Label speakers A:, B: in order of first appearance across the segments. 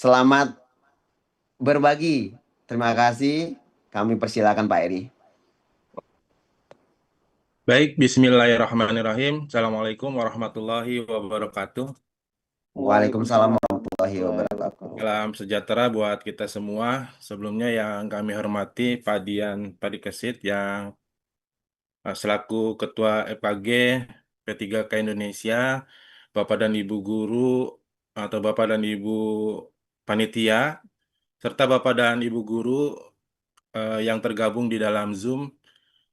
A: Selamat berbagi. Terima kasih. Kami persilakan Pak Eri.
B: Baik, Bismillahirrahmanirrahim. Assalamualaikum warahmatullahi wabarakatuh.
A: Waalaikumsalam warahmatullahi wabarakatuh.
B: Salam sejahtera buat kita semua. Sebelumnya yang kami hormati Pak Dian Padikesit yang selaku Ketua FKG P3K Indonesia, Bapak dan Ibu guru atau Bapak dan Ibu panitia, serta Bapak dan Ibu guru yang tergabung di dalam Zoom.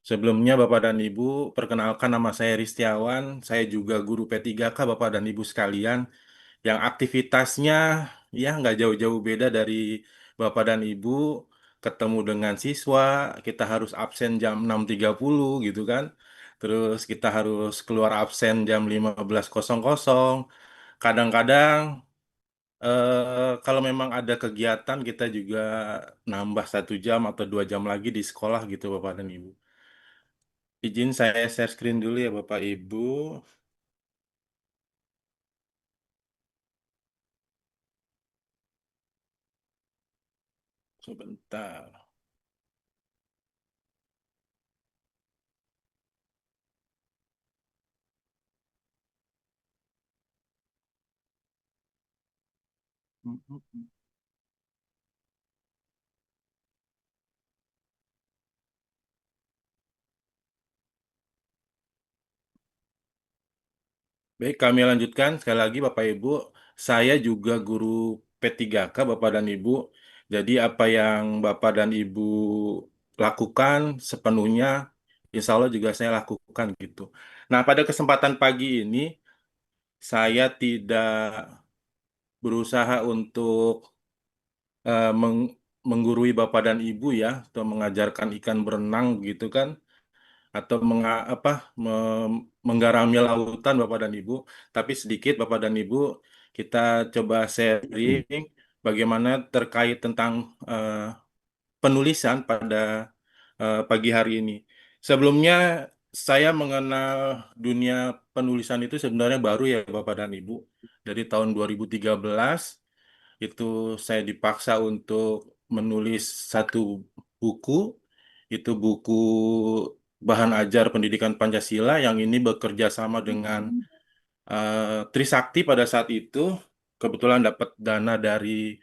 B: Sebelumnya Bapak dan Ibu, perkenalkan nama saya Ristiawan. Saya juga guru P3K Bapak dan Ibu sekalian yang aktivitasnya ya nggak jauh-jauh beda dari Bapak dan Ibu. Ketemu dengan siswa, kita harus absen jam 6.30 gitu kan. Terus kita harus keluar absen jam 15.00. Kadang-kadang kalau memang ada kegiatan kita juga nambah 1 jam atau 2 jam lagi di sekolah gitu Bapak dan Ibu. Izin saya share screen dulu ya Bapak Ibu. Sebentar. Baik, kami lanjutkan. Sekali lagi Bapak Ibu, saya juga guru P3K Bapak dan Ibu. Jadi apa yang Bapak dan Ibu lakukan sepenuhnya, insya Allah juga saya lakukan gitu. Nah, pada kesempatan pagi ini, saya tidak berusaha untuk menggurui Bapak dan Ibu ya, atau mengajarkan ikan berenang gitu kan, atau menggarami lautan Bapak dan Ibu, tapi sedikit Bapak dan Ibu kita coba sharing bagaimana terkait tentang eh, penulisan pada pagi hari ini. Sebelumnya saya mengenal dunia penulisan itu sebenarnya baru ya Bapak dan Ibu. Dari tahun 2013 itu saya dipaksa untuk menulis satu buku, itu buku bahan ajar pendidikan Pancasila yang ini bekerja sama dengan Trisakti pada saat itu. Kebetulan dapat dana dari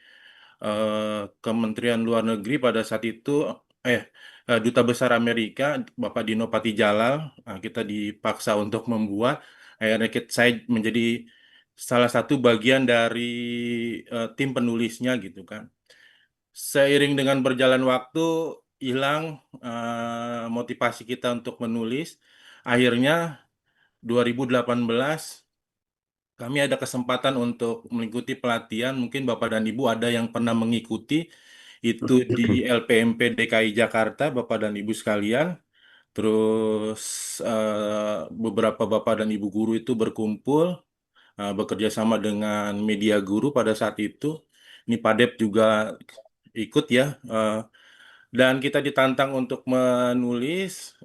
B: Kementerian Luar Negeri pada saat itu, eh Duta Besar Amerika, Bapak Dino Patijalal. Nah, kita dipaksa untuk membuat. Akhirnya saya menjadi salah satu bagian dari tim penulisnya gitu kan. Seiring dengan berjalan waktu, hilang motivasi kita untuk menulis. Akhirnya 2018 kami ada kesempatan untuk mengikuti pelatihan. Mungkin Bapak dan Ibu ada yang pernah mengikuti itu di LPMP DKI Jakarta, Bapak dan Ibu sekalian. Terus beberapa Bapak dan Ibu guru itu berkumpul, bekerja sama dengan media guru pada saat itu. Ini Padep juga ikut ya. Dan kita ditantang untuk menulis,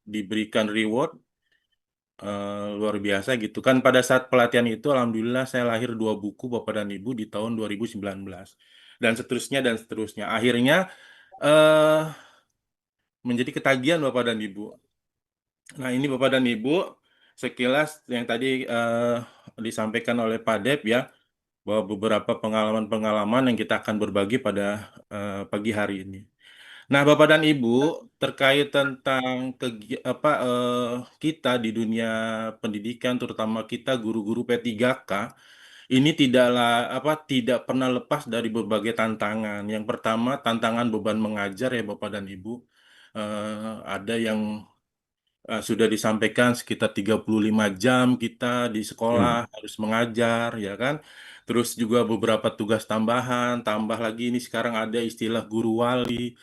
B: diberikan reward luar biasa gitu kan. Pada saat pelatihan itu Alhamdulillah saya lahir 2 buku Bapak dan Ibu di tahun 2019 dan seterusnya dan seterusnya. Akhirnya eh menjadi ketagihan Bapak dan Ibu. Nah, ini Bapak dan Ibu sekilas yang tadi disampaikan oleh Pak Dep ya, bahwa beberapa pengalaman-pengalaman yang kita akan berbagi pada pagi hari ini. Nah, Bapak dan Ibu, terkait tentang kita di dunia pendidikan, terutama kita guru-guru P3K, ini tidak pernah lepas dari berbagai tantangan. Yang pertama, tantangan beban mengajar ya Bapak dan Ibu. Ada yang sudah disampaikan sekitar 35 jam kita di sekolah harus mengajar, ya kan? Terus juga beberapa tugas tambahan, tambah lagi ini sekarang ada istilah guru wali.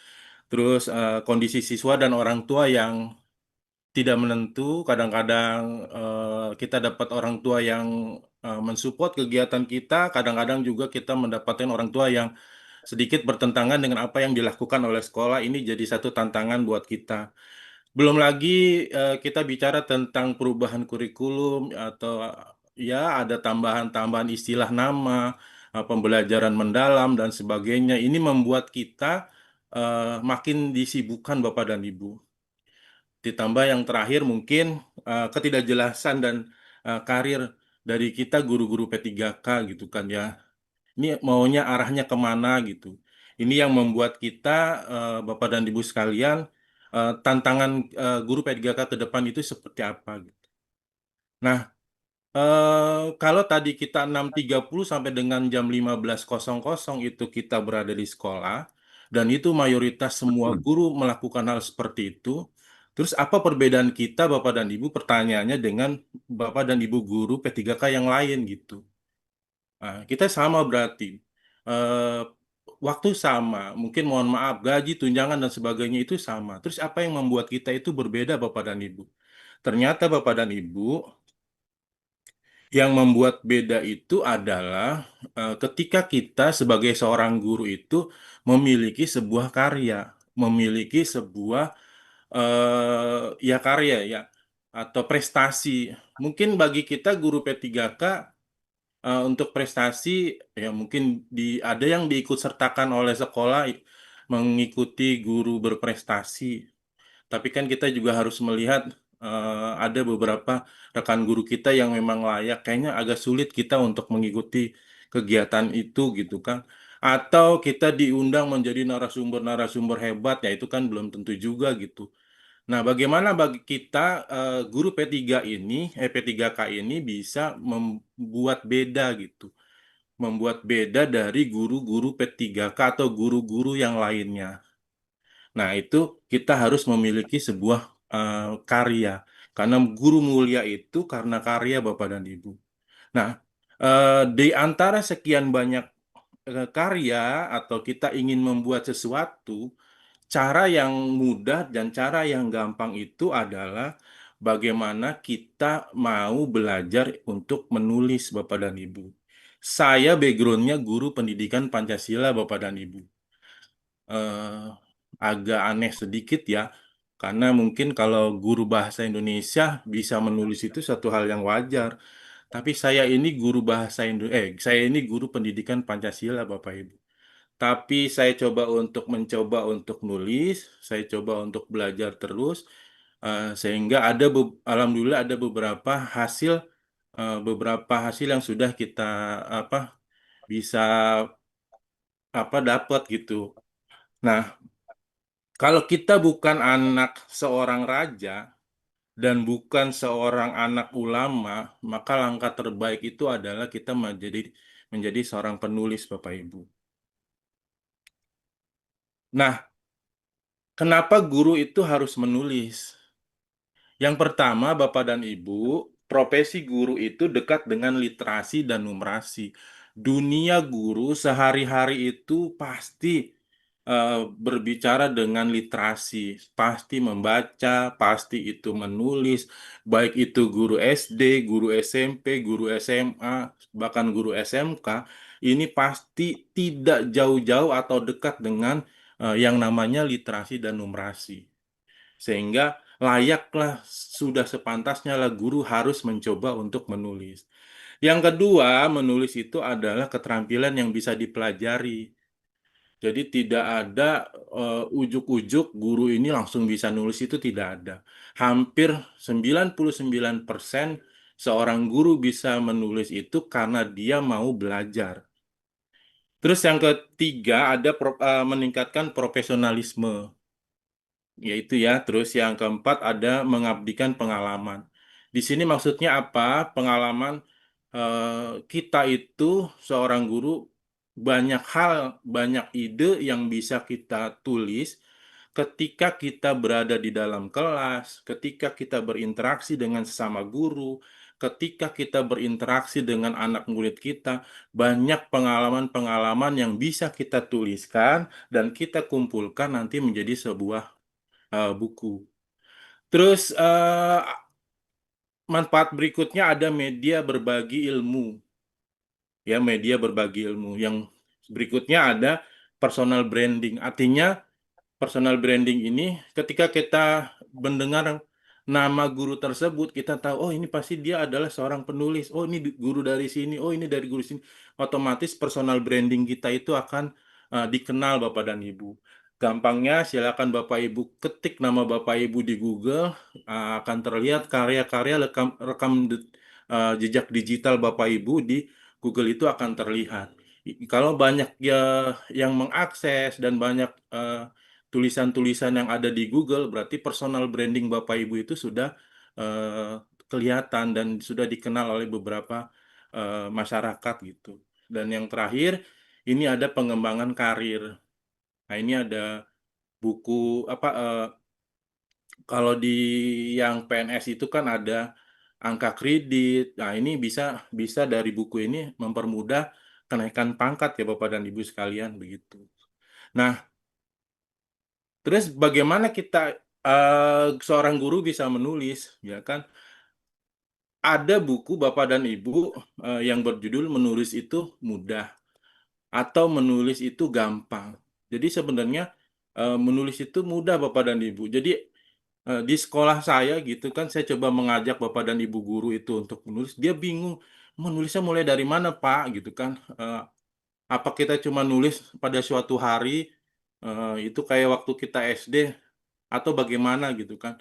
B: Terus kondisi siswa dan orang tua yang tidak menentu, kadang-kadang kita dapat orang tua yang mensupport kegiatan kita, kadang-kadang juga kita mendapatkan orang tua yang sedikit bertentangan dengan apa yang dilakukan oleh sekolah. Ini jadi satu tantangan buat kita. Belum lagi kita bicara tentang perubahan kurikulum atau ya ada tambahan-tambahan istilah nama, pembelajaran mendalam dan sebagainya. Ini membuat kita makin disibukkan Bapak dan Ibu. Ditambah yang terakhir mungkin ketidakjelasan dan karir dari kita guru-guru P3K gitu kan ya. Ini maunya arahnya kemana gitu. Ini yang membuat kita, Bapak dan Ibu sekalian, tantangan guru P3K ke depan itu seperti apa gitu. Nah, kalau tadi kita 6.30 sampai dengan jam 15.00 itu kita berada di sekolah, dan itu mayoritas semua
A: Hmm.
B: guru melakukan hal seperti itu, terus apa perbedaan kita, Bapak dan Ibu, pertanyaannya dengan Bapak dan Ibu guru P3K yang lain gitu. Nah, kita sama berarti. Eh, Waktu sama, mungkin mohon maaf, gaji, tunjangan, dan sebagainya itu sama. Terus apa yang membuat kita itu berbeda, Bapak dan Ibu? Ternyata Bapak dan Ibu, yang membuat beda itu adalah ketika kita sebagai seorang guru itu memiliki sebuah karya, memiliki sebuah ya karya ya, atau prestasi. Mungkin bagi kita guru P3K untuk prestasi ya mungkin ada yang diikut sertakan oleh sekolah mengikuti guru berprestasi. Tapi kan kita juga harus melihat ada beberapa rekan guru kita yang memang layak. Kayaknya agak sulit kita untuk mengikuti kegiatan itu gitu kan. Atau kita diundang menjadi narasumber-narasumber hebat, ya itu kan belum tentu juga gitu. Nah, bagaimana bagi kita guru P3 ini, P3K ini bisa membuat beda gitu. Membuat beda dari guru-guru P3K atau guru-guru yang lainnya. Nah, itu kita harus memiliki sebuah karya. Karena guru mulia itu karena karya Bapak dan Ibu. Nah, di antara sekian banyak karya atau kita ingin membuat sesuatu, cara yang mudah dan cara yang gampang itu adalah bagaimana kita mau belajar untuk menulis Bapak dan Ibu. Saya backgroundnya guru pendidikan Pancasila Bapak dan Ibu. eh, Agak aneh sedikit ya, karena mungkin kalau guru bahasa Indonesia bisa menulis itu satu hal yang wajar. Tapi saya ini guru bahasa saya ini guru pendidikan Pancasila, Bapak Ibu. Tapi saya mencoba untuk nulis, saya coba untuk belajar terus, sehingga alhamdulillah ada beberapa hasil yang sudah kita apa bisa dapat gitu. Nah, kalau kita bukan anak seorang raja dan bukan seorang anak ulama, maka langkah terbaik itu adalah kita menjadi seorang penulis, Bapak Ibu. Nah, kenapa guru itu harus menulis? Yang pertama, Bapak dan Ibu, profesi guru itu dekat dengan literasi dan numerasi. Dunia guru sehari-hari itu pasti berbicara dengan literasi, pasti membaca, pasti itu menulis, baik itu guru SD, guru SMP, guru SMA, bahkan guru SMK, ini pasti tidak jauh-jauh atau dekat dengan yang namanya literasi dan numerasi. Sehingga layaklah sudah sepantasnya lah guru harus mencoba untuk menulis. Yang kedua, menulis itu adalah keterampilan yang bisa dipelajari. Jadi tidak ada ujuk-ujuk guru ini langsung bisa nulis itu tidak ada. Hampir 99% seorang guru bisa menulis itu karena dia mau belajar. Terus yang ketiga ada meningkatkan profesionalisme. Yaitu ya, terus yang keempat ada mengabdikan pengalaman. Di sini maksudnya apa? Pengalaman kita itu seorang guru banyak hal, banyak ide yang bisa kita tulis ketika kita berada di dalam kelas, ketika kita berinteraksi dengan sesama guru, ketika kita berinteraksi dengan anak murid kita, banyak pengalaman-pengalaman yang bisa kita tuliskan dan kita kumpulkan nanti menjadi sebuah buku. Terus manfaat berikutnya ada media berbagi ilmu, ya media berbagi ilmu. Yang berikutnya ada personal branding. Artinya personal branding ini ketika kita mendengar nama guru tersebut, kita tahu, oh ini pasti dia adalah seorang penulis, oh ini guru dari sini, oh ini dari guru sini. Otomatis personal branding kita itu akan dikenal Bapak dan Ibu. Gampangnya silakan Bapak Ibu ketik nama Bapak Ibu di Google, akan terlihat karya-karya jejak digital Bapak Ibu di Google itu akan terlihat. Kalau banyak ya yang mengakses dan banyak tulisan-tulisan yang ada di Google, berarti personal branding Bapak Ibu itu sudah kelihatan dan sudah dikenal oleh beberapa masyarakat gitu. Dan yang terakhir, ini ada pengembangan karir. Nah, ini ada buku apa kalau di yang PNS itu kan ada angka kredit. Nah, ini bisa bisa dari buku ini mempermudah kenaikan pangkat ya Bapak dan Ibu sekalian begitu. Nah, terus bagaimana kita seorang guru bisa menulis, ya kan? Ada buku Bapak dan Ibu yang berjudul Menulis itu Mudah atau Menulis itu Gampang. Jadi sebenarnya menulis itu mudah Bapak dan Ibu. Jadi di sekolah saya gitu kan saya coba mengajak Bapak dan Ibu guru itu untuk menulis, dia bingung menulisnya mulai dari mana Pak gitu kan. Apa kita cuma nulis pada suatu hari itu kayak waktu kita SD atau bagaimana gitu kan.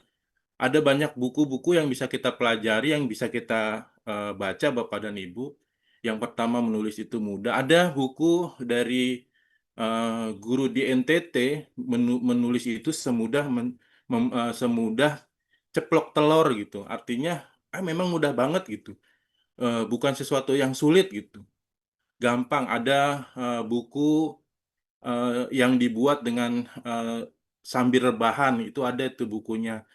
B: Ada banyak buku-buku yang bisa kita pelajari, yang bisa kita baca, Bapak dan Ibu. Yang pertama menulis itu mudah. Ada buku dari guru di NTT menulis itu semudah ceplok telur gitu. Artinya memang mudah banget gitu. Bukan sesuatu yang sulit gitu. Gampang. Ada buku yang dibuat dengan sambil rebahan itu ada itu bukunya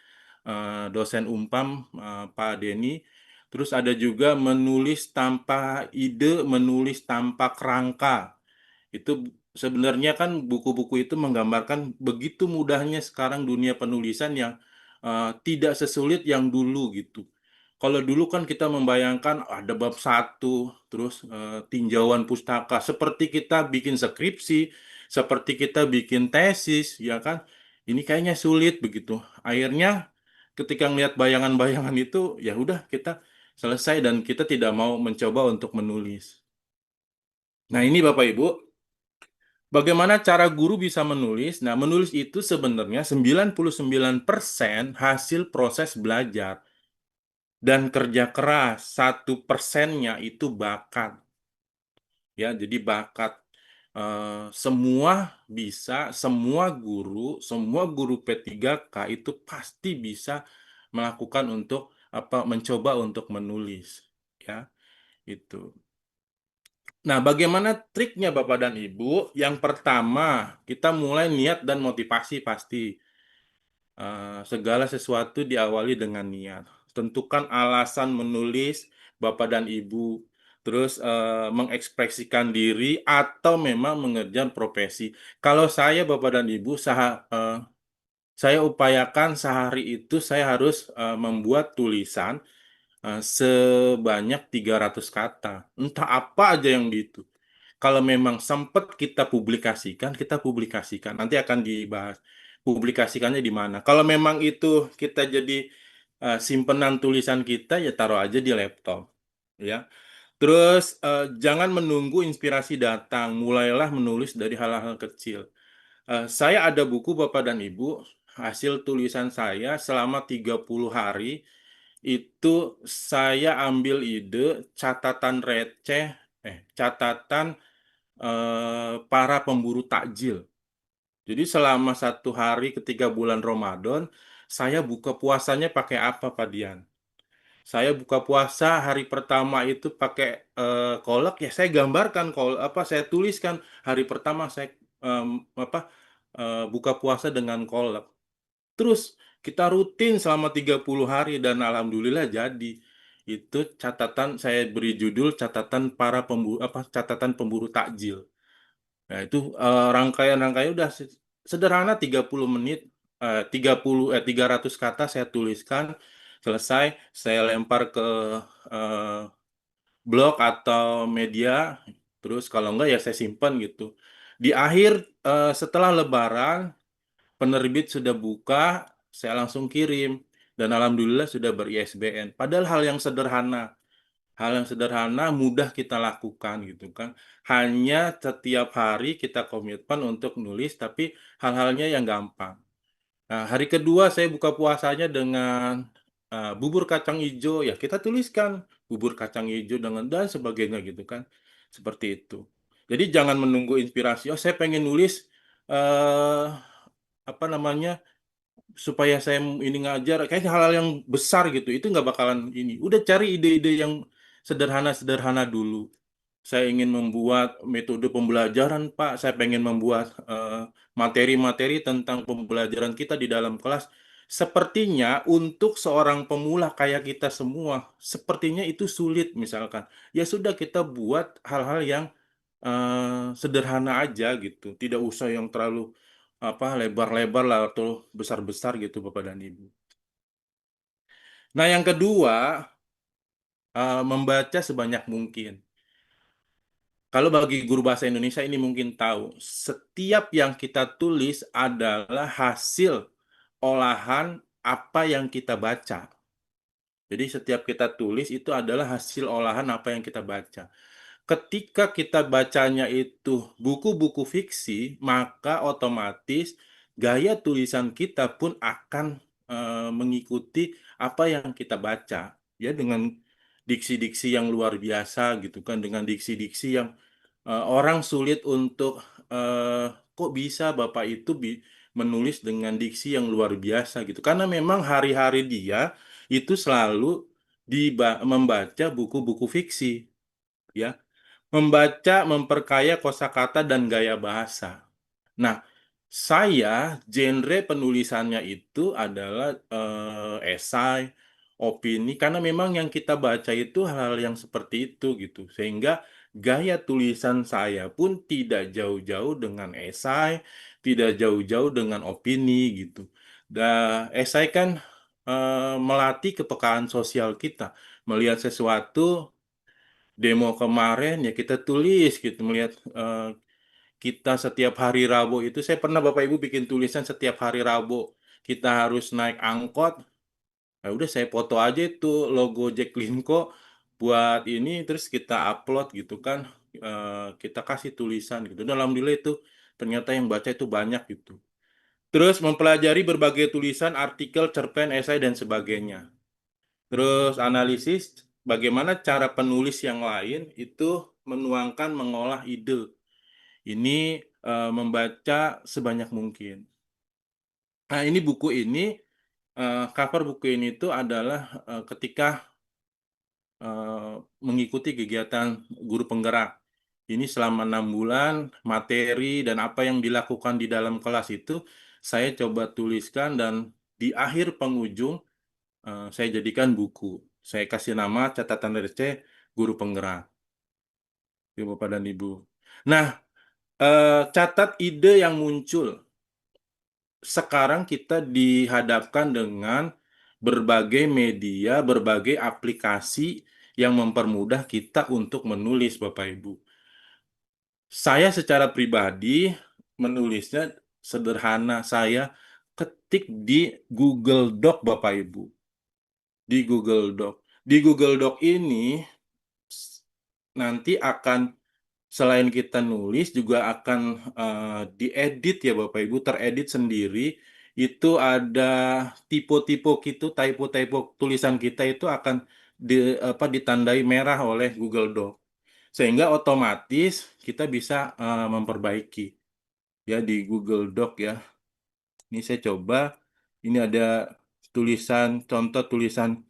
B: dosen Umpam Pak Denny. Terus ada juga menulis tanpa ide, menulis tanpa kerangka. Itu sebenarnya kan buku-buku itu menggambarkan begitu mudahnya sekarang dunia penulisan yang tidak sesulit yang dulu gitu. Kalau dulu kan kita membayangkan ada bab satu, terus tinjauan pustaka, seperti kita bikin skripsi, seperti kita bikin tesis, ya kan? Ini kayaknya sulit begitu. Akhirnya ketika ngelihat bayangan-bayangan itu, ya udah kita selesai dan kita tidak mau mencoba untuk menulis. Nah, ini Bapak Ibu, bagaimana cara guru bisa menulis? Nah, menulis itu sebenarnya 99% hasil proses belajar dan kerja keras. 1%-nya itu bakat. Ya, jadi bakat. Semua bisa, semua guru P3K itu pasti bisa melakukan untuk apa mencoba untuk menulis. Ya, itu. Nah, bagaimana triknya Bapak dan Ibu? Yang pertama, kita mulai niat dan motivasi pasti. Segala sesuatu diawali dengan niat. Tentukan alasan menulis Bapak dan Ibu. Terus mengekspresikan diri atau memang mengejar profesi. Kalau saya Bapak dan Ibu, saya upayakan sehari itu saya harus membuat tulisan sebanyak 300 kata. Entah apa aja yang di itu. Kalau memang sempat kita publikasikan. Nanti akan dibahas. Publikasikannya di mana. Kalau memang itu kita jadi simpenan tulisan kita, ya taruh aja di laptop. Ya. Terus jangan menunggu inspirasi datang. Mulailah menulis dari hal-hal kecil. Saya ada buku Bapak dan Ibu, hasil tulisan saya selama 30 hari itu saya ambil ide catatan receh, catatan para pemburu takjil. Jadi selama 1 hari ketika bulan Ramadan, saya buka puasanya pakai apa, Pak Dian? Saya buka puasa hari pertama itu pakai kolak, ya saya gambarkan apa saya tuliskan hari pertama saya apa buka puasa dengan kolak. Terus kita rutin selama 30 hari dan alhamdulillah jadi. Itu catatan saya beri judul catatan para pemburu apa catatan pemburu takjil. Nah, itu rangkaian-rangkaian udah sederhana 30 menit 300 kata saya tuliskan selesai saya lempar ke eh, blog atau media terus kalau enggak ya saya simpan gitu. Di akhir setelah Lebaran penerbit sudah buka, saya langsung kirim. dan alhamdulillah sudah ber-ISBN. Padahal hal yang sederhana mudah kita lakukan gitu kan. Hanya setiap hari kita komitmen untuk nulis, tapi hal-halnya yang gampang. Nah, hari kedua saya buka puasanya dengan bubur kacang hijau, ya kita tuliskan bubur kacang hijau dengan dan sebagainya gitu kan. Seperti itu. Jadi jangan menunggu inspirasi. Oh, saya pengen nulis eh apa namanya supaya saya ini ngajar kayak hal-hal yang besar gitu. Itu nggak bakalan ini. Udah cari ide-ide yang sederhana-sederhana dulu. Saya ingin membuat metode pembelajaran, Pak. Saya pengen membuat materi-materi tentang pembelajaran kita di dalam kelas. Sepertinya untuk seorang pemula kayak kita semua, sepertinya itu sulit misalkan. Ya sudah kita buat hal-hal yang sederhana aja gitu. Tidak usah yang terlalu apa lebar-lebar lah atau besar-besar gitu Bapak dan Ibu. Nah, yang kedua, membaca sebanyak mungkin. Kalau bagi guru bahasa Indonesia ini mungkin tahu, setiap yang kita tulis adalah hasil olahan apa yang kita baca. Jadi setiap kita tulis itu adalah hasil olahan apa yang kita baca. Ketika kita bacanya itu buku-buku fiksi, maka otomatis gaya tulisan kita pun akan mengikuti apa yang kita baca. Ya, dengan diksi-diksi yang luar biasa gitu kan, dengan diksi-diksi yang orang sulit untuk kok bisa Bapak itu menulis dengan diksi yang luar biasa gitu. Karena memang hari-hari dia itu selalu membaca buku-buku fiksi, ya. Membaca memperkaya kosakata dan gaya bahasa. Nah, saya genre penulisannya itu adalah esai, opini, karena memang yang kita baca itu hal-hal yang seperti itu gitu. Sehingga gaya tulisan saya pun tidak jauh-jauh dengan esai, tidak jauh-jauh dengan opini gitu. Esai kan melatih kepekaan sosial kita, melihat sesuatu demo kemarin ya kita tulis gitu melihat kita setiap hari Rabu itu saya pernah Bapak Ibu bikin tulisan setiap hari Rabu kita harus naik angkot. Nah, udah saya foto aja itu logo Jaklingko buat ini terus kita upload gitu kan. Kita kasih tulisan gitu. Dan alhamdulillah itu ternyata yang baca itu banyak gitu. Terus mempelajari berbagai tulisan, artikel, cerpen, esai dan sebagainya. Terus analisis bagaimana cara penulis yang lain itu menuangkan mengolah ide. Ini membaca sebanyak mungkin. Nah, ini buku ini cover buku ini itu adalah ketika eh, mengikuti kegiatan guru penggerak. Ini selama 6 bulan materi dan apa yang dilakukan di dalam kelas itu saya coba tuliskan dan di akhir penghujung saya jadikan buku. Saya kasih nama catatan receh guru penggerak, Ibu Bapak dan Ibu. Nah, catat ide yang muncul. Sekarang kita dihadapkan dengan berbagai media, berbagai aplikasi yang mempermudah kita untuk menulis, Bapak Ibu. Saya secara pribadi menulisnya sederhana. Saya ketik di Google Doc, Bapak Ibu. Di Google Doc. Di Google Doc ini nanti akan selain kita nulis juga akan diedit ya Bapak Ibu, teredit sendiri. Itu ada tipe-tipe gitu, typo-typo tulisan kita itu akan ditandai merah oleh Google Doc. Sehingga otomatis kita bisa memperbaiki ya di Google Doc ya. Ini saya coba, ini ada tulisan, contoh tulisan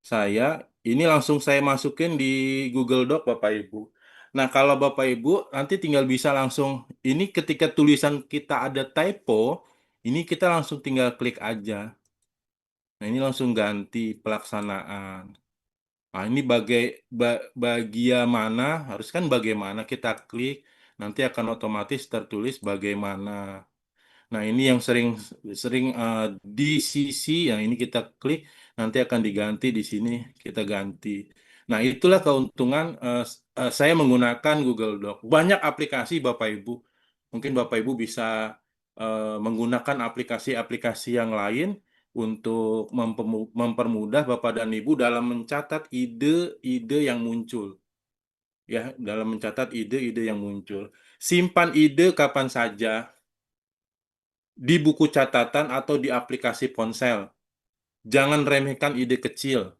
B: saya, ini langsung saya masukin di Google Doc Bapak Ibu. Nah, kalau Bapak Ibu nanti tinggal bisa langsung, ini ketika tulisan kita ada typo, ini kita langsung tinggal klik aja. Nah, ini langsung ganti pelaksanaan. Nah, ini bagian mana, harus kan bagaimana kita klik, nanti akan otomatis tertulis bagaimana. Nah, ini yang sering sering di sisi yang ini kita klik nanti akan diganti di sini kita ganti. Nah, itulah keuntungan saya menggunakan Google Doc. Banyak aplikasi Bapak Ibu. Mungkin Bapak Ibu bisa menggunakan aplikasi-aplikasi yang lain untuk mempermudah Bapak dan Ibu dalam mencatat ide-ide yang muncul. Ya, dalam mencatat ide-ide yang muncul. Simpan ide kapan saja di buku catatan atau di aplikasi ponsel. Jangan remehkan ide kecil,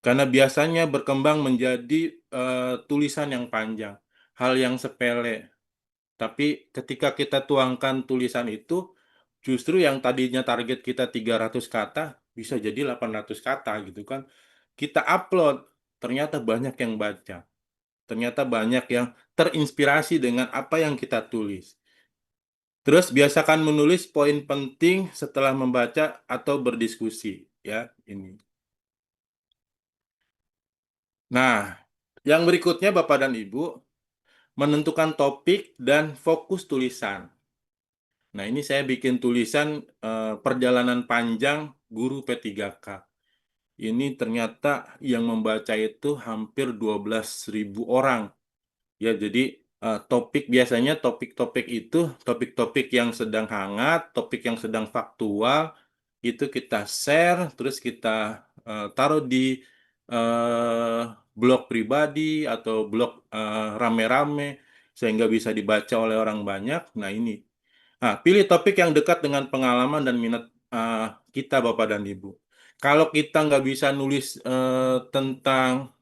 B: karena biasanya berkembang menjadi tulisan yang panjang, hal yang sepele. Tapi ketika kita tuangkan tulisan itu, justru yang tadinya target kita 300 kata, bisa jadi 800 kata gitu kan. Kita upload, ternyata banyak yang baca. Ternyata banyak yang terinspirasi dengan apa yang kita tulis. Terus biasakan menulis poin penting setelah membaca atau berdiskusi, ya, ini. Nah, yang berikutnya Bapak dan Ibu, menentukan topik dan fokus tulisan. Nah, ini saya bikin tulisan perjalanan panjang guru P3K. Ini ternyata yang membaca itu hampir 12.000 orang. Ya, jadi topik biasanya topik-topik itu topik-topik yang sedang hangat, topik yang sedang faktual, itu kita share, terus kita taruh di eh, blog pribadi atau blog rame-rame sehingga bisa dibaca oleh orang banyak. Nah, ini. Nah, pilih topik yang dekat dengan pengalaman dan minat eh, kita, Bapak dan Ibu. Kalau kita nggak bisa nulis tentang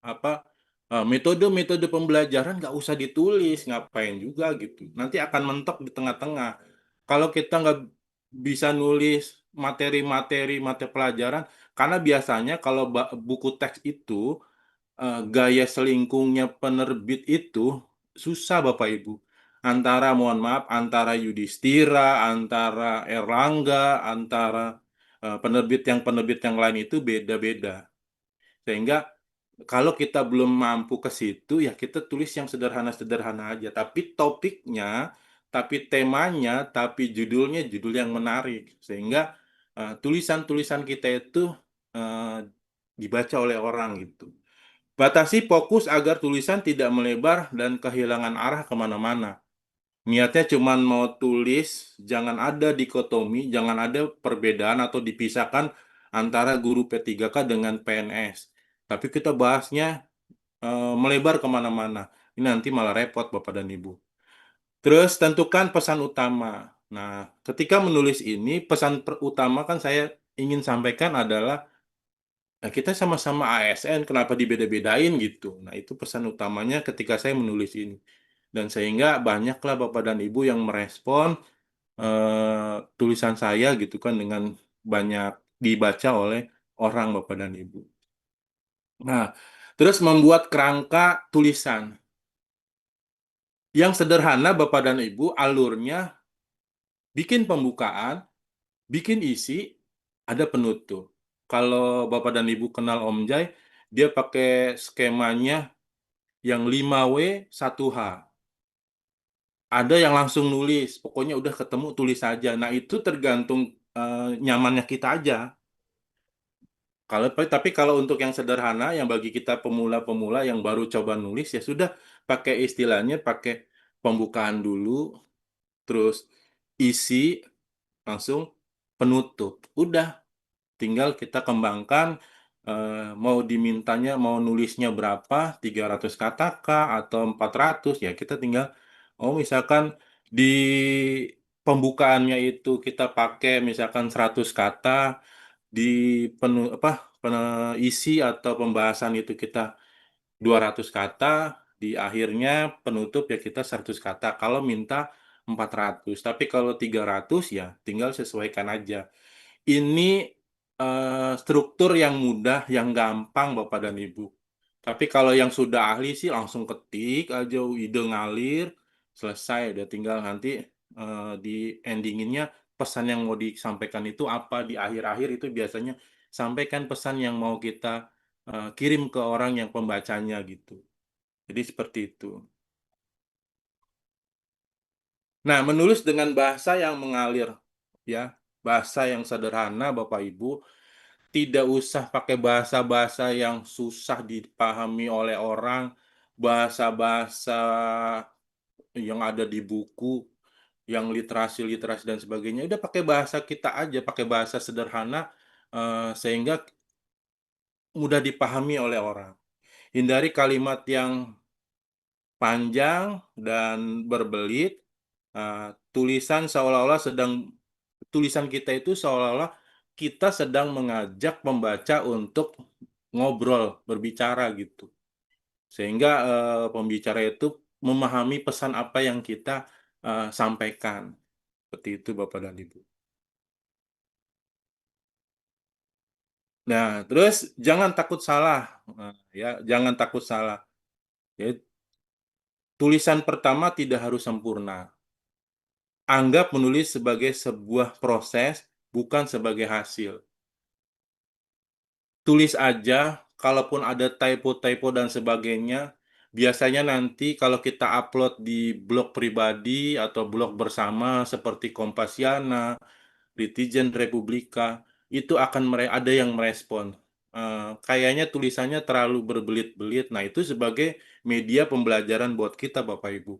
B: apa metode-metode pembelajaran, nggak usah ditulis, ngapain juga gitu. Nanti akan mentok di tengah-tengah. Kalau kita nggak bisa nulis mata pelajaran, karena biasanya kalau buku teks itu gaya selingkungnya penerbit itu susah Bapak Ibu. Antara, mohon maaf, antara Yudhistira, antara Erlangga, antara penerbit yang lain itu beda-beda. Sehingga kalau kita belum mampu ke situ, ya kita tulis yang sederhana-sederhana aja. Tapi topiknya, tapi temanya, tapi judulnya judul yang menarik. Sehingga tulisan-tulisan kita itu eh, dibaca oleh orang gitu. Batasi fokus agar tulisan tidak melebar dan kehilangan arah kemana-mana. Niatnya cuma mau tulis, jangan ada dikotomi, jangan ada perbedaan atau dipisahkan antara guru P3K dengan PNS. Tapi kita bahasnya melebar kemana-mana. Ini nanti malah repot Bapak dan Ibu. Terus tentukan pesan utama. Nah, ketika menulis ini, pesan utama kan saya ingin sampaikan adalah, nah, kita sama-sama ASN, kenapa dibeda-bedain gitu. Nah, itu pesan utamanya ketika saya menulis ini. Dan sehingga banyaklah Bapak dan Ibu yang merespon tulisan saya gitu kan dengan banyak dibaca oleh orang Bapak dan Ibu. Nah, terus membuat kerangka tulisan. Yang sederhana Bapak dan Ibu, alurnya bikin pembukaan, bikin isi, ada penutup. Kalau Bapak dan Ibu kenal Om Jai, dia pakai skemanya yang 5W 1H. Ada yang langsung nulis, pokoknya udah ketemu tulis saja. Nah, itu tergantung nyamannya kita aja. Tapi kalau untuk yang sederhana, yang bagi kita pemula-pemula yang baru coba nulis, ya sudah pakai istilahnya, pakai pembukaan dulu, terus isi, langsung penutup. Udah, tinggal kita kembangkan mau dimintanya, mau nulisnya berapa, 300 kata kah, atau 400, ya kita tinggal, oh misalkan di pembukaannya itu kita pakai misalkan 100 kata, di isi atau pembahasan itu kita 200 kata, di akhirnya penutup ya kita 100 kata. Kalau minta 400, tapi kalau 300 ya tinggal sesuaikan aja. Ini struktur yang mudah, yang gampang Bapak dan Ibu. Tapi kalau yang sudah ahli sih langsung ketik aja ide ngalir, selesai. Udah tinggal nanti di endinginnya pesan yang mau disampaikan itu apa. Di akhir-akhir itu biasanya sampaikan pesan yang mau kita kirim ke orang yang pembacanya gitu. Jadi seperti itu. Nah, menulis dengan bahasa yang mengalir, ya, bahasa yang sederhana, Bapak Ibu, tidak usah pakai bahasa-bahasa yang susah dipahami oleh orang, bahasa-bahasa yang ada di buku. yang literasi-literasi dan sebagainya, udah pakai bahasa kita aja, pakai bahasa sederhana, sehingga mudah dipahami oleh orang. Hindari kalimat yang panjang dan berbelit, tulisan seolah-olah sedang tulisan kita itu seolah-olah kita sedang mengajak pembaca untuk ngobrol, berbicara gitu. Sehingga pembicara itu memahami pesan apa yang kita sampaikan. Seperti itu Bapak dan Ibu. Nah, terus jangan takut salah. Ya, jangan takut salah. Ya, tulisan pertama tidak harus sempurna. Anggap menulis sebagai sebuah proses, bukan sebagai hasil. Tulis aja, kalaupun ada typo-typo dan sebagainya, biasanya nanti kalau kita upload di blog pribadi atau blog bersama seperti Kompasiana, Netizen Republika, itu akan ada yang merespon. Kayaknya tulisannya terlalu berbelit-belit. Nah, itu sebagai media pembelajaran buat kita, Bapak Ibu.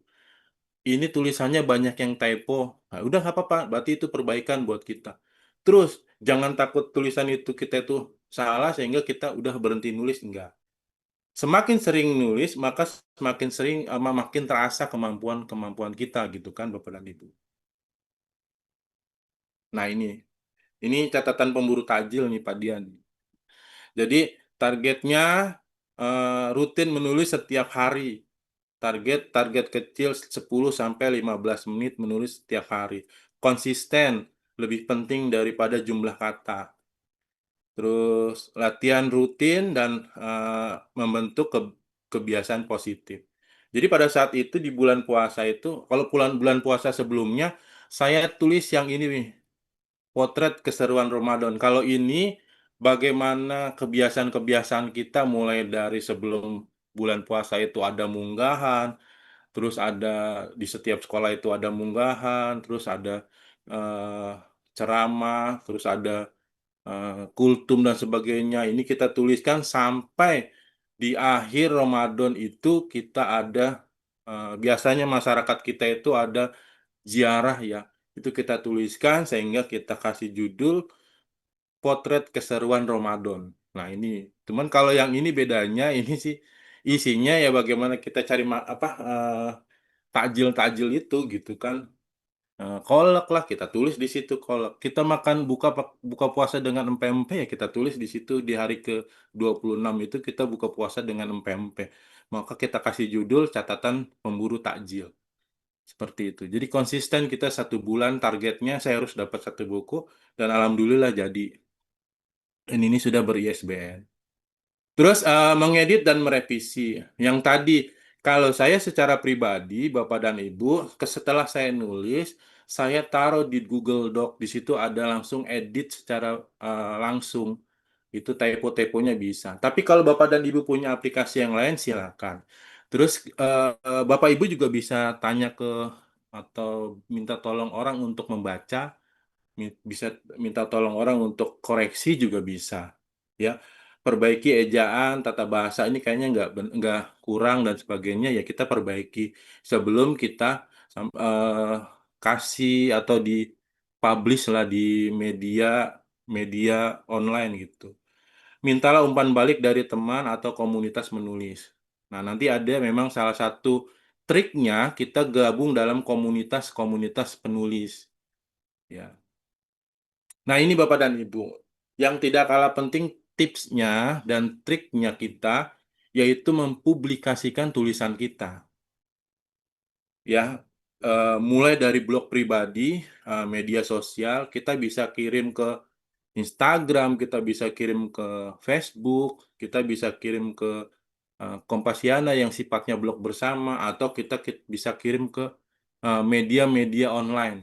B: Ini tulisannya banyak yang typo. Nah, udah nggak apa-apa, berarti itu perbaikan buat kita. Terus, jangan takut tulisan itu kita itu salah sehingga kita udah berhenti nulis, enggak. Semakin sering nulis, maka semakin sering makin terasa kemampuan-kemampuan kita gitu kan, Bapak dan Ibu. Nah, ini catatan pemburu tajil nih Pak Dian. Jadi targetnya rutin menulis setiap hari. Target kecil 10 sampai 15 menit menulis setiap hari. Konsisten lebih penting daripada jumlah kata. Terus latihan rutin dan membentuk kebiasaan positif. Jadi pada saat itu di bulan puasa itu, kalau bulan bulan puasa sebelumnya saya tulis yang ini nih, potret keseruan Ramadan. Kalau ini bagaimana kebiasaan-kebiasaan kita mulai dari sebelum bulan puasa itu ada munggahan, terus ada di setiap sekolah itu ada munggahan, terus ada eh, ceramah, terus ada kultum dan sebagainya. Ini kita tuliskan sampai di akhir Ramadan itu kita ada biasanya masyarakat kita itu ada ziarah ya. Itu kita tuliskan sehingga kita kasih judul Potret Keseruan Ramadan. Nah, ini. Cuman kalau yang ini bedanya ini sih isinya ya bagaimana kita cari takjil-takjil itu gitu kan. Kolak lah kita tulis di situ kolak. Kita makan buka puasa dengan empempe ya kita tulis di situ di hari ke 26 itu kita buka puasa dengan empempe. Maka kita kasih judul catatan pemburu takjil. Seperti itu. Jadi konsisten kita 1 bulan targetnya saya harus dapat 1 buku dan alhamdulillah jadi. Dan ini sudah ber-ISBN. Terus mengedit dan merevisi. Yang tadi, kalau saya secara pribadi, Bapak dan Ibu, setelah saya nulis, saya taruh di Google Doc. Di situ ada langsung edit secara langsung. Itu typo-typonya bisa. Tapi kalau Bapak dan Ibu punya aplikasi yang lain, silakan. Terus Bapak Ibu juga bisa tanya ke atau minta tolong orang untuk membaca, bisa minta tolong orang untuk koreksi juga bisa. Ya, perbaiki ejaan, tata bahasa ini kayaknya nggak kurang dan sebagainya ya kita perbaiki sebelum kita kasih atau di publish lah di media media online gitu. Mintalah umpan balik dari teman atau komunitas menulis. Nah, nanti ada memang salah satu triknya kita gabung dalam komunitas-komunitas penulis. Ya. Nah, ini Bapak dan Ibu, yang tidak kalah penting tipsnya dan triknya kita, yaitu mempublikasikan tulisan kita. Ya, mulai dari blog pribadi, media sosial, kita bisa kirim ke Instagram, kita bisa kirim ke Facebook, kita bisa kirim ke Kompasiana yang sifatnya blog bersama, atau kita bisa kirim ke media-media online.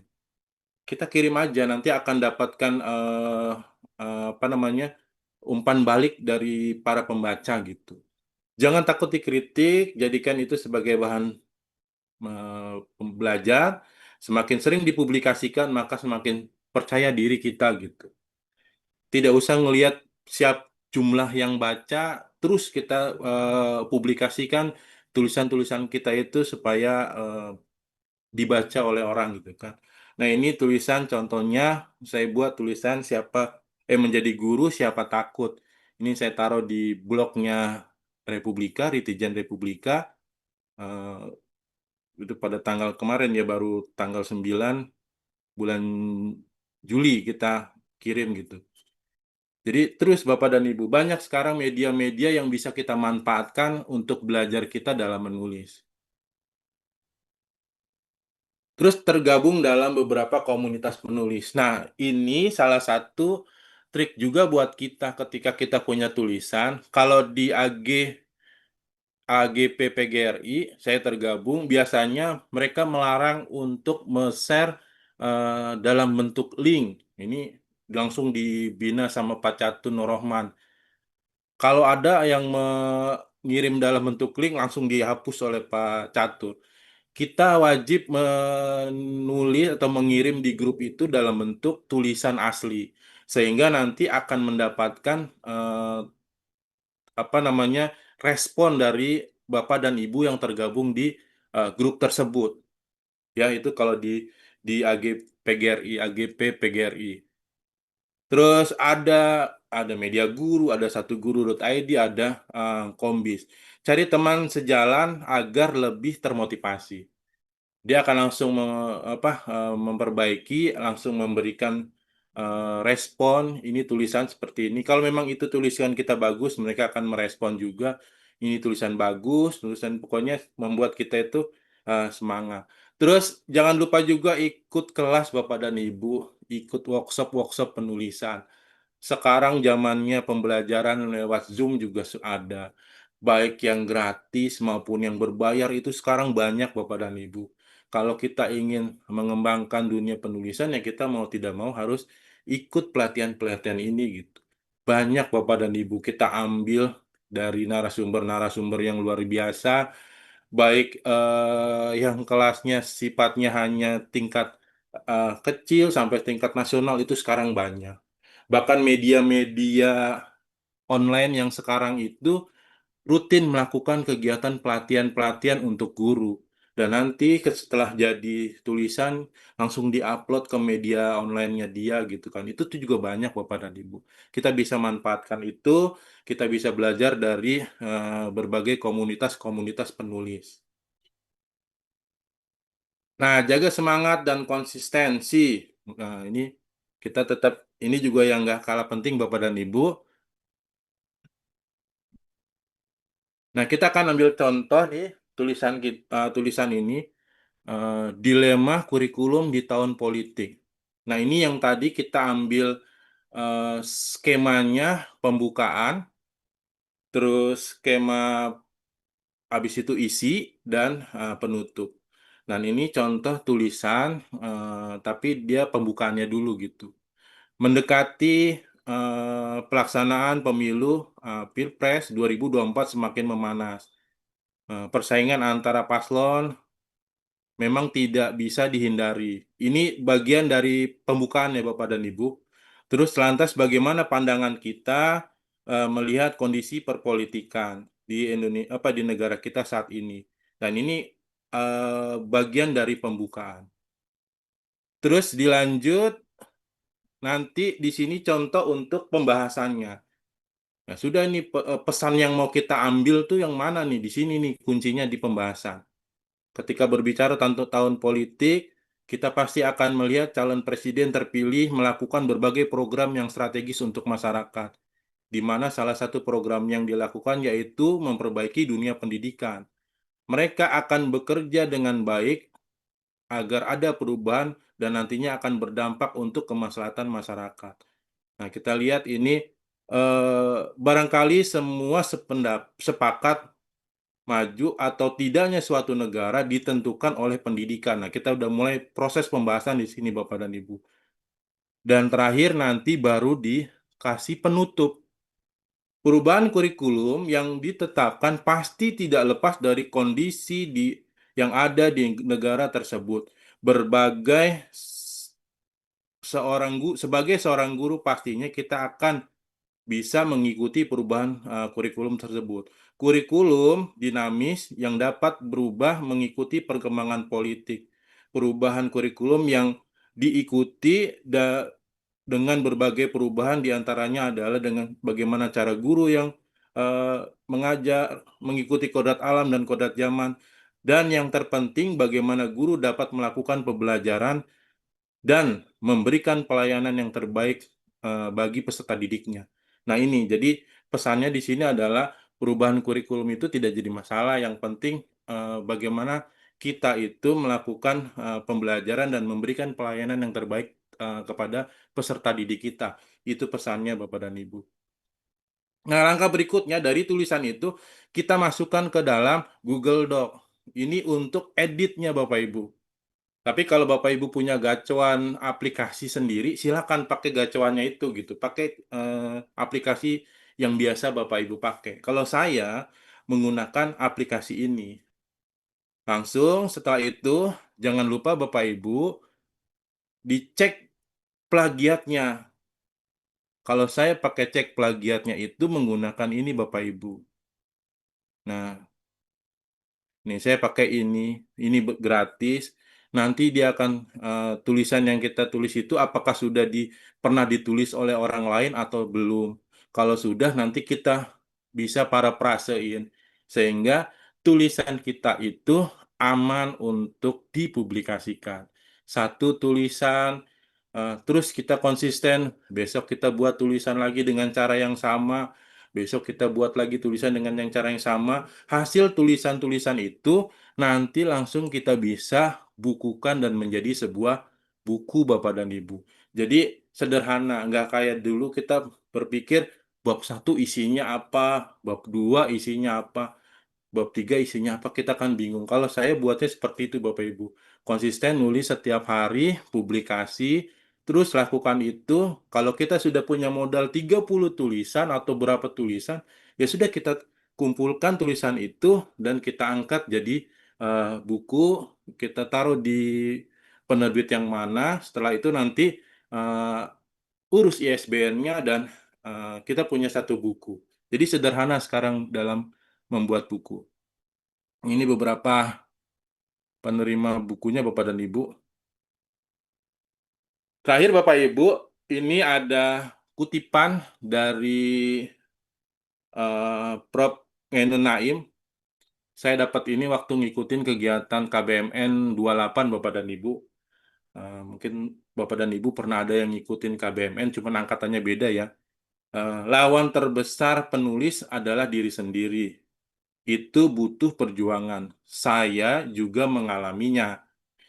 B: Kita kirim aja nanti akan dapatkan apa namanya umpan balik dari para pembaca gitu. Jangan takut dikritik, jadikan itu sebagai bahan belajar. Semakin sering dipublikasikan, maka semakin percaya diri kita gitu. Tidak usah ngelihat siap jumlah yang baca, terus kita publikasikan tulisan-tulisan kita itu supaya dibaca oleh orang gitu kan. Nah, ini tulisan contohnya saya buat tulisan menjadi guru siapa takut. Ini saya taruh di blognya Republika, Ritijan Republika. Itu pada tanggal kemarin ya, baru tanggal 9 bulan Juli kita kirim gitu. Jadi terus Bapak dan Ibu, banyak sekarang media-media yang bisa kita manfaatkan untuk belajar kita dalam menulis. Terus tergabung dalam beberapa komunitas penulis. Nah, ini salah satu trik juga buat kita ketika kita punya tulisan. Kalau di AGP PGRI, saya tergabung, biasanya mereka melarang untuk share dalam bentuk link. Ini langsung dibina sama Pak Catur Nur Rohman. Kalau ada yang mengirim dalam bentuk link, langsung dihapus oleh Pak Catur. Kita wajib menulis atau mengirim di grup itu dalam bentuk tulisan asli, sehingga nanti akan mendapatkan apa namanya respon dari Bapak dan Ibu yang tergabung di grup tersebut. Ya, itu kalau di AG PGRI, AGP PGRI. Terus ada media guru, ada satu guru.id, ada Kombis. Cari teman sejalan agar lebih termotivasi. Dia akan langsung memperbaiki, langsung memberikan respon, ini tulisan seperti ini. Kalau memang itu tulisan kita bagus, mereka akan merespon juga. Ini tulisan bagus, tulisan pokoknya membuat kita itu semangat. Terus jangan lupa juga ikut kelas Bapak dan Ibu, ikut workshop-workshop penulisan. Sekarang zamannya pembelajaran lewat Zoom juga ada. Baik yang gratis maupun yang berbayar itu sekarang banyak Bapak dan Ibu. Kalau kita ingin mengembangkan dunia penulisan ya kita mau tidak mau harus ikut pelatihan-pelatihan ini gitu. Banyak Bapak dan Ibu kita ambil dari narasumber-narasumber yang luar biasa, baik yang kelasnya sifatnya hanya tingkat kecil sampai tingkat nasional itu sekarang banyak. Bahkan media-media online yang sekarang itu rutin melakukan kegiatan pelatihan-pelatihan untuk guru. Dan nanti setelah jadi tulisan langsung diupload ke media online-nya dia gitu kan. Itu tuh juga banyak Bapak dan Ibu. Kita bisa manfaatkan itu, kita bisa belajar dari berbagai komunitas-komunitas penulis. Nah, jaga semangat dan konsistensi. Nah, ini kita tetap, ini juga yang nggak kalah penting Bapak dan Ibu. Nah, kita akan ambil contoh nih tulisan ini dilema kurikulum di tahun politik. Nah, ini yang tadi kita ambil skemanya pembukaan, terus skema habis itu isi dan penutup. Dan ini contoh tulisan, tapi dia pembukaannya dulu gitu. Mendekati pelaksanaan pemilu Pilpres 2024 semakin memanas. Persaingan antara paslon memang tidak bisa dihindari. Ini bagian dari pembukaan ya Bapak dan Ibu. Terus lantas bagaimana pandangan kita melihat kondisi perpolitikan di Indonesia di negara kita saat ini. Dan ini bagian dari pembukaan. Terus dilanjut nanti di sini contoh untuk pembahasannya. Nah, sudah nih pesan yang mau kita ambil tuh yang mana nih? Di sini nih kuncinya di pembahasan. Ketika berbicara tentang tahun politik, kita pasti akan melihat calon presiden terpilih melakukan berbagai program yang strategis untuk masyarakat, di mana salah satu program yang dilakukan yaitu memperbaiki dunia pendidikan. Mereka akan bekerja dengan baik agar ada perubahan dan nantinya akan berdampak untuk kemaslahatan masyarakat. Nah, kita lihat ini barangkali semua sepakat maju atau tidaknya suatu negara ditentukan oleh pendidikan. Nah, kita udah mulai proses pembahasan di sini, Bapak dan Ibu. Dan terakhir nanti baru dikasih penutup. Perubahan kurikulum yang ditetapkan pasti tidak lepas dari kondisi yang ada di negara tersebut. Berbagai sebagai seorang guru pastinya kita akan bisa mengikuti perubahan kurikulum tersebut. Kurikulum dinamis yang dapat berubah mengikuti perkembangan politik. perubahan kurikulum yang diikuti dengan berbagai perubahan, diantaranya adalah dengan bagaimana cara guru yang mengajar mengikuti kodrat alam dan kodrat zaman, dan yang terpenting bagaimana guru dapat melakukan pembelajaran dan memberikan pelayanan yang terbaik bagi peserta didiknya. Nah, ini jadi pesannya di sini adalah perubahan kurikulum itu tidak jadi masalah. Yang penting bagaimana kita itu melakukan pembelajaran dan memberikan pelayanan yang terbaik kepada peserta didik kita. Itu pesannya, Bapak dan Ibu. Nah, langkah berikutnya dari tulisan itu kita masukkan ke dalam Google Doc. Ini untuk editnya, Bapak Ibu. Tapi kalau Bapak Ibu punya gacuan aplikasi sendiri, silakan pakai gacuannya itu gitu. Pakai aplikasi yang biasa Bapak Ibu pakai. Kalau saya menggunakan aplikasi ini. Langsung setelah itu, jangan lupa Bapak Ibu dicek plagiatnya. Kalau saya pakai cek plagiatnya itu menggunakan ini Bapak Ibu. Nah, nih, saya pakai ini gratis. Nanti dia akan tulisan yang kita tulis itu apakah sudah pernah ditulis oleh orang lain atau belum. Kalau sudah, nanti kita bisa paraphrasein sehingga tulisan kita itu aman untuk dipublikasikan. Satu tulisan, terus kita konsisten. Besok kita buat tulisan lagi dengan cara yang sama. Besok kita buat lagi tulisan dengan yang cara yang sama. Hasil tulisan-tulisan itu nanti langsung kita bisa bukukan dan menjadi sebuah buku Bapak dan Ibu. Jadi sederhana, nggak kayak dulu kita berpikir bab satu isinya apa, bab dua isinya apa, bab tiga isinya apa, kita kan bingung. Kalau saya buatnya seperti itu Bapak Ibu. Konsisten nulis setiap hari, publikasi, terus lakukan itu. Kalau kita sudah punya modal 30 tulisan atau berapa tulisan, ya sudah kita kumpulkan tulisan itu dan kita angkat jadi buku, kita taruh di penerbit yang mana. Setelah itu nanti urus ISBN-nya dan kita punya satu buku. Jadi sederhana sekarang dalam membuat buku. Ini beberapa penerima bukunya Bapak dan Ibu. Terakhir Bapak Ibu, ini ada kutipan dari Prof. Ngainun Naim. Saya dapat ini waktu ngikutin kegiatan KBMN 28 Bapak dan Ibu. Mungkin Bapak dan Ibu pernah ada yang ngikutin KBMN, cuma angkatannya beda ya. Lawan terbesar penulis adalah diri sendiri. Itu butuh perjuangan. Saya juga mengalaminya.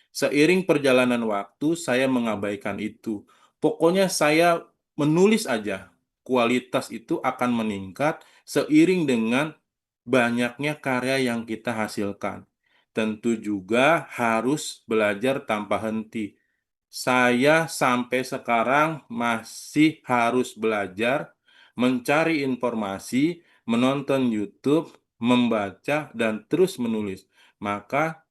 B: Seiring perjalanan waktu, saya mengabaikan itu. Pokoknya saya menulis aja. Kualitas itu akan meningkat seiring dengan banyaknya karya yang kita hasilkan. Tentu juga harus belajar tanpa henti. Saya sampai sekarang masih harus belajar, mencari informasi, menonton YouTube, membaca, dan terus menulis. Maka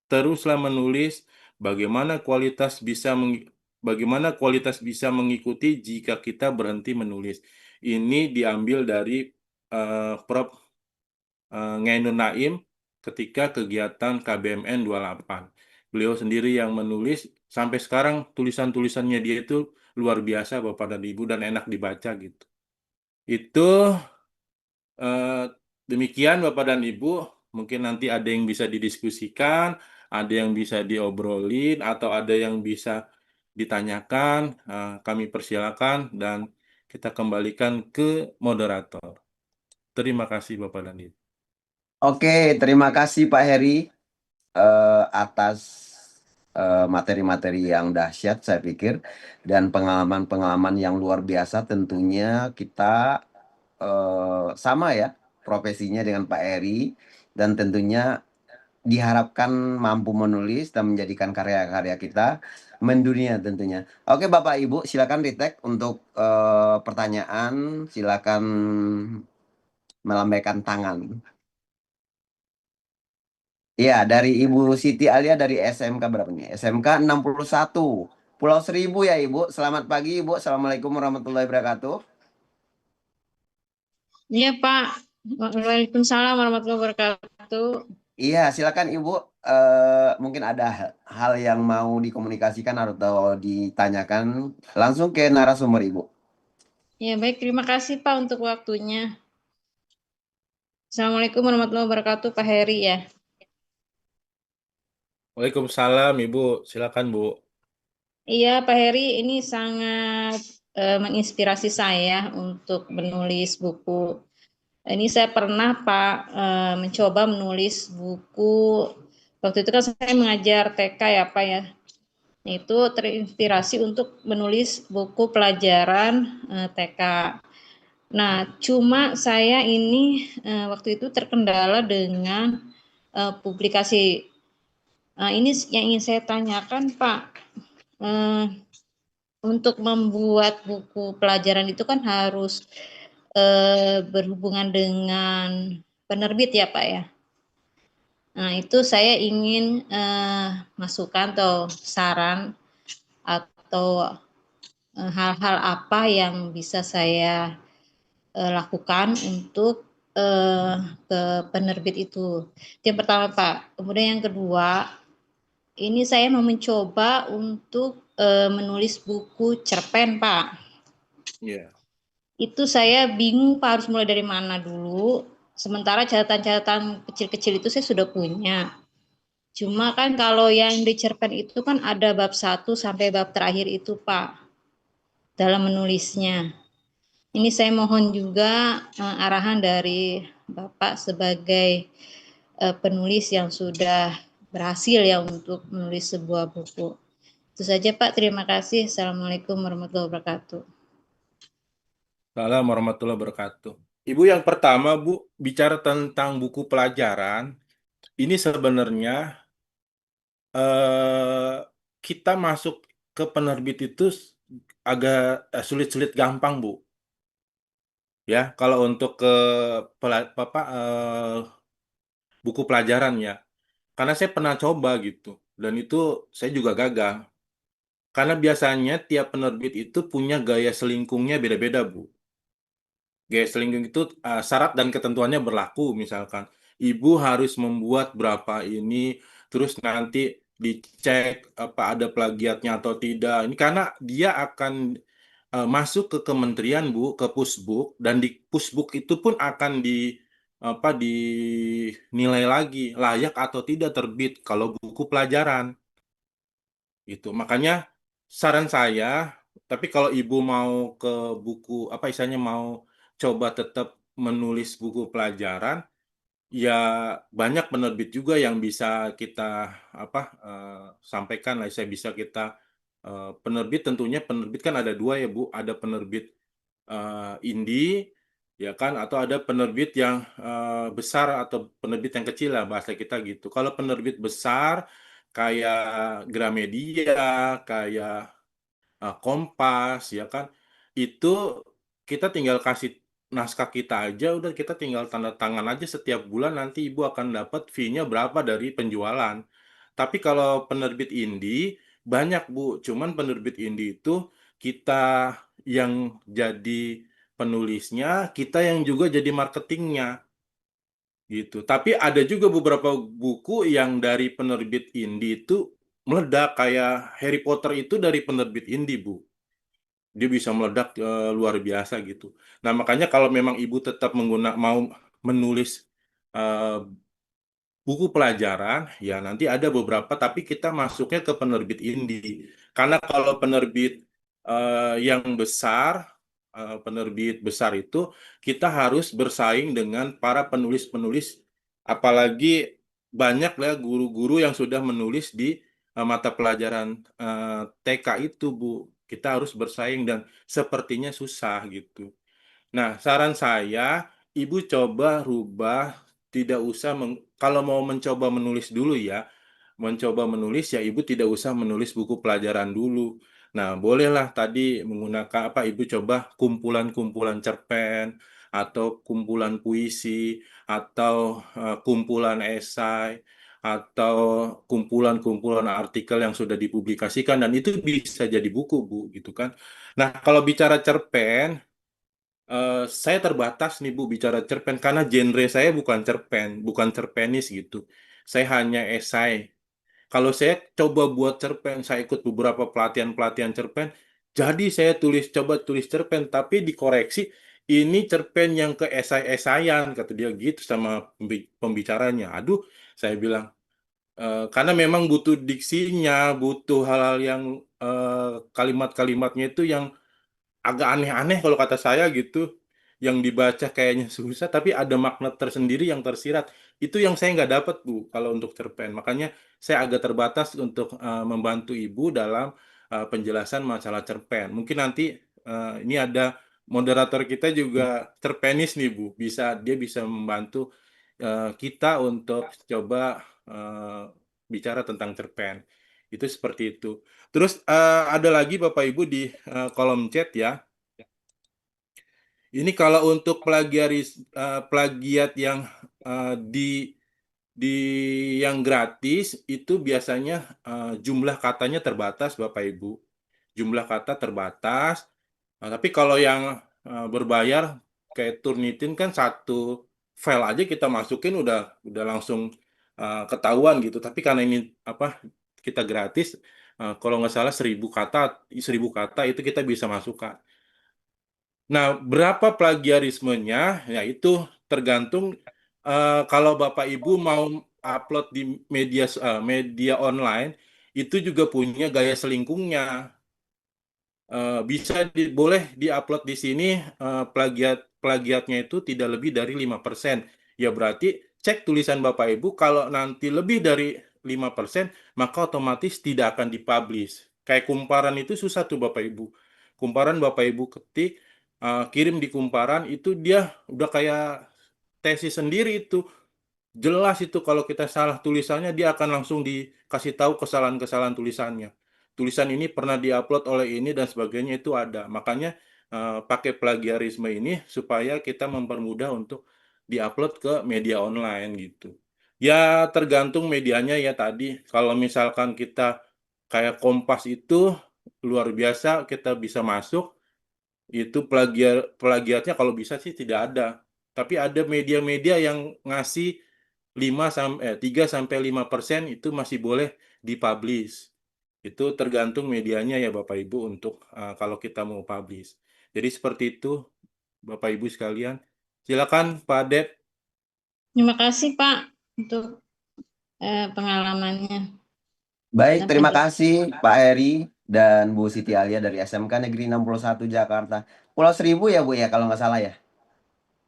B: teruslah menulis bagaimana kualitas bisa mengikuti jika kita berhenti menulis. Ini diambil dari Prof. Ngainun Naim ketika kegiatan KBMN 28. Beliau sendiri yang menulis, sampai sekarang tulisan-tulisannya dia itu luar biasa Bapak dan Ibu dan enak dibaca gitu. Itu Eh, demikian Bapak dan Ibu, mungkin nanti ada yang bisa didiskusikan, ada yang bisa diobrolin, atau ada yang bisa ditanyakan. Kami persilakan dan kita kembalikan ke moderator. Terima kasih Bapak dan Ibu.
A: Oke, terima kasih Pak Heri atas materi-materi yang dahsyat saya pikir dan pengalaman-pengalaman yang luar biasa tentunya kita sama ya profesinya dengan Pak Heri dan tentunya diharapkan mampu menulis dan menjadikan karya-karya kita mendunia tentunya. Oke Bapak Ibu silakan retake untuk pertanyaan, silakan melambaikan tangan. Iya, dari Ibu Siti Alia dari SMK berapa nih? SMK 61. Pulau Seribu ya Ibu. Selamat pagi Ibu. Assalamualaikum warahmatullahi wabarakatuh.
C: Iya Pak, Waalaikumsalam warahmatullahi wabarakatuh.
A: Iya, silakan Ibu. Mungkin ada hal yang mau dikomunikasikan atau ditanyakan langsung ke narasumber Ibu.
C: Ya, baik. Terima kasih Pak untuk waktunya. Assalamualaikum warahmatullahi wabarakatuh, Pak Heri ya.
B: Waalaikumsalam, Ibu. Silakan, Bu.
C: Iya, Pak Heri, ini sangat menginspirasi saya untuk menulis buku. Ini saya pernah Pak mencoba menulis buku. Waktu itu kan saya mengajar TK ya Pak ya. Itu terinspirasi untuk menulis buku pelajaran TK. Nah, cuma saya ini waktu itu terkendala dengan publikasi. Nah, ini yang ingin saya tanyakan, Pak. Eh, untuk membuat buku pelajaran itu kan harus berhubungan dengan penerbit ya, Pak ya. Nah, itu saya ingin masukan atau saran atau hal-hal apa yang bisa saya lakukan untuk ke penerbit itu. Itu yang pertama, Pak. Kemudian yang kedua, ini saya mau mencoba untuk menulis buku cerpen, Pak.
B: Iya.
C: Itu saya bingung, Pak, harus mulai dari mana dulu. Sementara catatan-catatan kecil-kecil itu saya sudah punya. Cuma kan kalau yang di cerpen itu kan ada bab 1 sampai bab terakhir itu, Pak, dalam menulisnya. Ini saya mohon juga arahan dari Bapak sebagai penulis yang sudah berhasil ya untuk menulis sebuah buku. Itu saja Pak, terima kasih. Assalamualaikum warahmatullahi wabarakatuh.
B: Assalamualaikum warahmatullahi wabarakatuh. Ibu yang pertama, Bu, bicara tentang buku pelajaran, ini sebenarnya eh, kita masuk ke penerbit itu agak sulit-sulit gampang, Bu. Ya, kalau untuk ke buku pelajaran ya. Karena saya pernah coba gitu, dan itu saya juga gagal. Karena biasanya tiap penerbit itu punya gaya selingkungnya beda-beda, Bu. Gaya selingkuh itu syarat dan ketentuannya berlaku, misalkan ibu harus membuat berapa ini, terus nanti dicek apa ada plagiatnya atau tidak. Ini karena dia akan masuk ke kementerian, Bu, ke Pusbuk, dan di Pusbuk itu pun akan di apa dinilai lagi layak atau tidak terbit kalau buku pelajaran. Gitu. Makanya saran saya, tapi kalau ibu mau ke buku apa istilahnya mau coba tetap menulis buku pelajaran, ya banyak penerbit juga yang bisa kita apa sampaikan lah. Saya bisa kita penerbit tentunya penerbit kan ada dua ya Bu, ada penerbit indie ya kan atau ada penerbit yang besar atau penerbit yang kecil lah bahasa kita gitu. Kalau penerbit besar kayak Gramedia, kayak Kompas ya kan itu kita tinggal kasih naskah kita aja udah kita tinggal tanda tangan aja setiap bulan nanti ibu akan dapat fee-nya berapa dari penjualan. Tapi kalau penerbit indie banyak Bu, cuman penerbit indie itu kita yang jadi penulisnya, kita yang juga jadi marketingnya gitu. Tapi ada juga beberapa buku yang dari penerbit indie itu meledak kayak Harry Potter itu dari penerbit indie, Bu. Dia bisa meledak luar biasa gitu. Nah, makanya kalau memang ibu tetap mau menulis eh, buku pelajaran, ya nanti ada beberapa, tapi kita masuknya ke penerbit indie. Karena kalau penerbit yang besar, penerbit besar itu, kita harus bersaing dengan para penulis-penulis, apalagi banyak lah guru-guru yang sudah menulis di mata pelajaran TK itu, Bu. Kita harus bersaing dan sepertinya susah gitu. Nah, saran saya, Ibu coba rubah, tidak usah, kalau mau mencoba menulis dulu ya, mencoba menulis ya Ibu tidak usah menulis buku pelajaran dulu. Nah, bolehlah tadi menggunakan apa, Ibu coba kumpulan-kumpulan cerpen, atau kumpulan puisi, atau kumpulan esai, atau kumpulan-kumpulan artikel yang sudah dipublikasikan, dan itu bisa jadi buku, Bu, gitu kan. Nah, kalau bicara cerpen, saya terbatas nih Bu bicara cerpen karena genre saya bukan cerpen, bukan cerpenis gitu. saya hanya esai. Kalau saya coba buat cerpen, saya ikut beberapa pelatihan-pelatihan cerpen, jadi saya coba tulis cerpen, tapi dikoreksi, ini cerpen yang ke esai-esaian, kata dia gitu sama pembicaranya. Aduh, saya bilang, karena memang butuh diksinya, butuh hal-hal yang kalimat-kalimatnya itu yang agak aneh-aneh kalau kata saya gitu, yang dibaca kayaknya susah tapi ada makna tersendiri yang tersirat. Itu yang saya nggak dapat, Bu, kalau untuk cerpen. Makanya saya agak terbatas untuk membantu Ibu dalam penjelasan masalah cerpen. Mungkin nanti ini ada moderator kita juga cerpenis nih, Bu, dia bisa membantu kita untuk coba eh, bicara tentang cerpen. Itu seperti itu. Terus ada lagi Bapak Ibu di kolom chat ya. Ini kalau untuk plagiat yang di yang gratis itu biasanya jumlah katanya terbatas Bapak Ibu. Jumlah kata terbatas. Nah, tapi kalau yang berbayar kayak Turnitin kan satu file aja kita masukin udah langsung ketahuan gitu. Tapi karena ini apa kita gratis, kalau nggak salah 1.000 kata itu kita bisa masukkan. Nah, berapa plagiarismenya? Ya itu tergantung kalau Bapak Ibu mau upload di media online itu juga punya gaya selingkungnya. Boleh diupload di sini plagiatnya itu tidak lebih dari 5%. Ya berarti cek tulisan Bapak Ibu kalau nanti lebih dari 5% maka otomatis tidak akan dipublish. Kayak kumparan itu susah tuh Bapak Ibu. Kumparan Bapak Ibu ketik kirim di kumparan itu dia udah kayak tesis sendiri itu. Jelas itu kalau kita salah tulisannya dia akan langsung dikasih tahu kesalahan-kesalahan tulisannya. Tulisan ini pernah diupload oleh ini dan sebagainya itu ada. Makanya pakai plagiarisme ini supaya kita mempermudah untuk diupload ke media online gitu. Ya tergantung medianya ya tadi. Kalau misalkan kita kayak Kompas itu luar biasa kita bisa masuk itu plagiatnya kalau bisa sih tidak ada. Tapi ada media-media yang ngasih 3 sampai 5% itu masih boleh dipublish. Itu tergantung medianya ya Bapak Ibu untuk kalau kita mau publish. Jadi seperti itu Bapak Ibu sekalian. Silakan Pak Dep.
C: Terima kasih Pak untuk pengalamannya
A: Baik,
C: dan
A: terima
C: penjelasan.
A: kasih Pak Heri dan Bu Siti Alia dari SMK Negeri 61 Jakarta. Pulau Seribu ya Bu ya kalau nggak salah ya.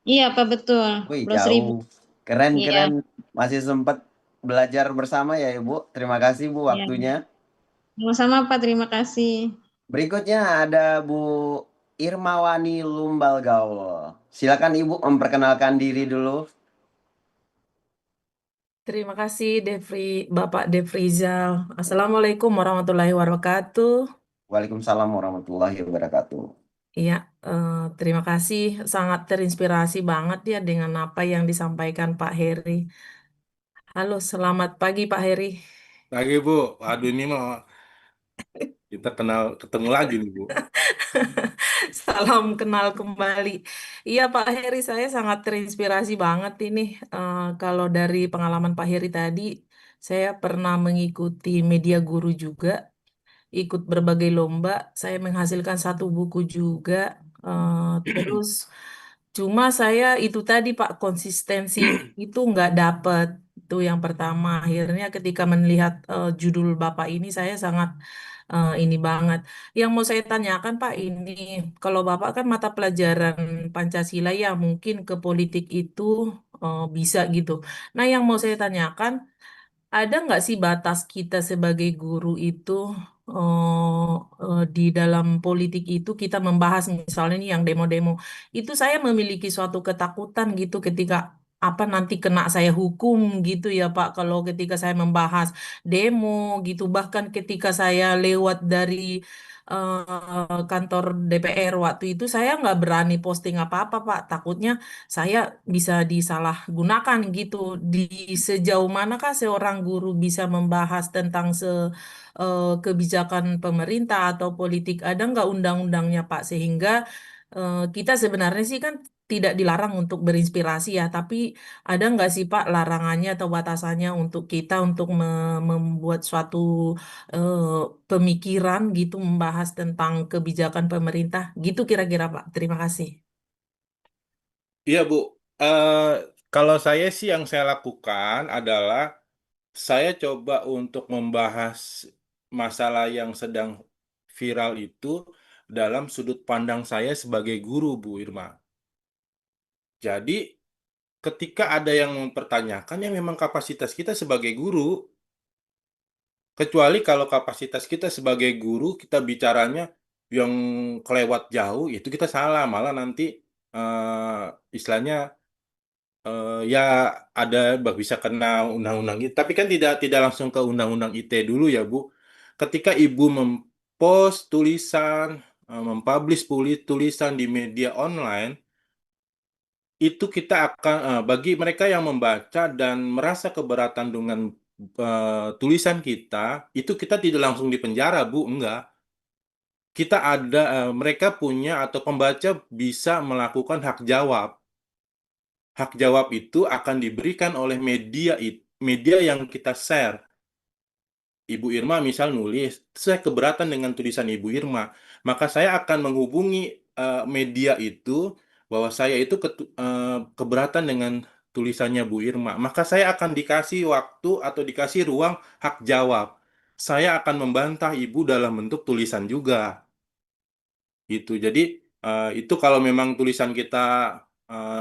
C: Iya Pak, betul.
A: Wih,
C: Pulau Seribu.
A: jauh. Keren,
C: Iya,
A: keren. Masih sempat belajar bersama ya Ibu. Terima kasih Bu
C: iya.
A: waktunya.
C: Sama-sama Pak, terima kasih.
A: Berikutnya ada Bu Irmawani Lumbal Gaul. Silakan Ibu memperkenalkan diri dulu.
D: Terima kasih Bapak Devrizal. Assalamualaikum warahmatullahi wabarakatuh.
A: Waalaikumsalam warahmatullahi wabarakatuh.
D: Iya, terima kasih. Sangat terinspirasi banget ya dengan apa yang disampaikan Pak Heri. Halo, selamat pagi Pak Heri.
B: Lagi Bu. Waduh ini mah kita ketemu lagi nih Bu.
D: Salam kenal kembali. Iya Pak Heri, saya sangat terinspirasi banget ini. Kalau dari pengalaman Pak Heri tadi, saya pernah mengikuti media guru juga, ikut berbagai lomba. Saya menghasilkan satu buku juga. Terus cuma saya itu tadi Pak, konsistensi itu nggak dapet. Itu yang pertama. Akhirnya ketika melihat judul Bapak ini saya sangat ini banget. Yang mau saya tanyakan Pak ini, kalau Bapak kan mata pelajaran Pancasila ya mungkin ke politik itu bisa gitu. Nah yang mau saya tanyakan, ada nggak sih batas kita sebagai guru itu di dalam politik itu kita membahas misalnya nih yang demo-demo itu saya memiliki suatu ketakutan gitu ketika apa nanti kena saya hukum gitu ya Pak kalau ketika saya membahas demo gitu bahkan ketika saya lewat dari kantor DPR waktu itu saya nggak berani posting apa-apa Pak takutnya saya bisa disalahgunakan gitu. Di sejauh manakah seorang guru bisa membahas tentang kebijakan pemerintah atau politik? Ada nggak undang-undangnya, Pak? Sehingga kita sebenarnya sih kan tidak dilarang untuk berinspirasi ya, tapi ada nggak sih Pak larangannya atau batasannya untuk kita untuk membuat suatu eh, pemikiran gitu membahas tentang kebijakan pemerintah gitu kira-kira Pak. Terima kasih.
B: Iya, Bu. Eh, Kalau saya sih yang saya lakukan adalah saya coba untuk membahas masalah yang sedang viral itu dalam sudut pandang saya sebagai guru, Bu Irma. Jadi, ketika ada yang mempertanyakan, ya memang kapasitas kita sebagai guru. Kecuali kalau kapasitas kita sebagai guru, kita bicaranya yang kelewat jauh, itu kita salah. Malah nanti istilahnya ya ada bisa kena undang-undang itu. Tapi kan tidak langsung ke undang-undang ITE dulu ya, Bu. Ketika Ibu mempost tulisan, mempublish tulisan di media online, itu kita akan bagi mereka yang membaca dan merasa keberatan dengan tulisan kita, itu kita tidak langsung dipenjara, Bu, enggak. Kita ada mereka punya atau pembaca bisa melakukan hak jawab. Hak jawab itu akan diberikan oleh media yang kita share. Ibu Irma misal nulis, saya keberatan dengan tulisan Ibu Irma, maka saya akan menghubungi media itu bahwa saya itu keberatan dengan tulisannya Bu Irma, maka saya akan dikasih waktu atau dikasih ruang hak jawab. Saya akan membantah Ibu dalam bentuk tulisan juga, gitu. Jadi itu kalau memang tulisan kita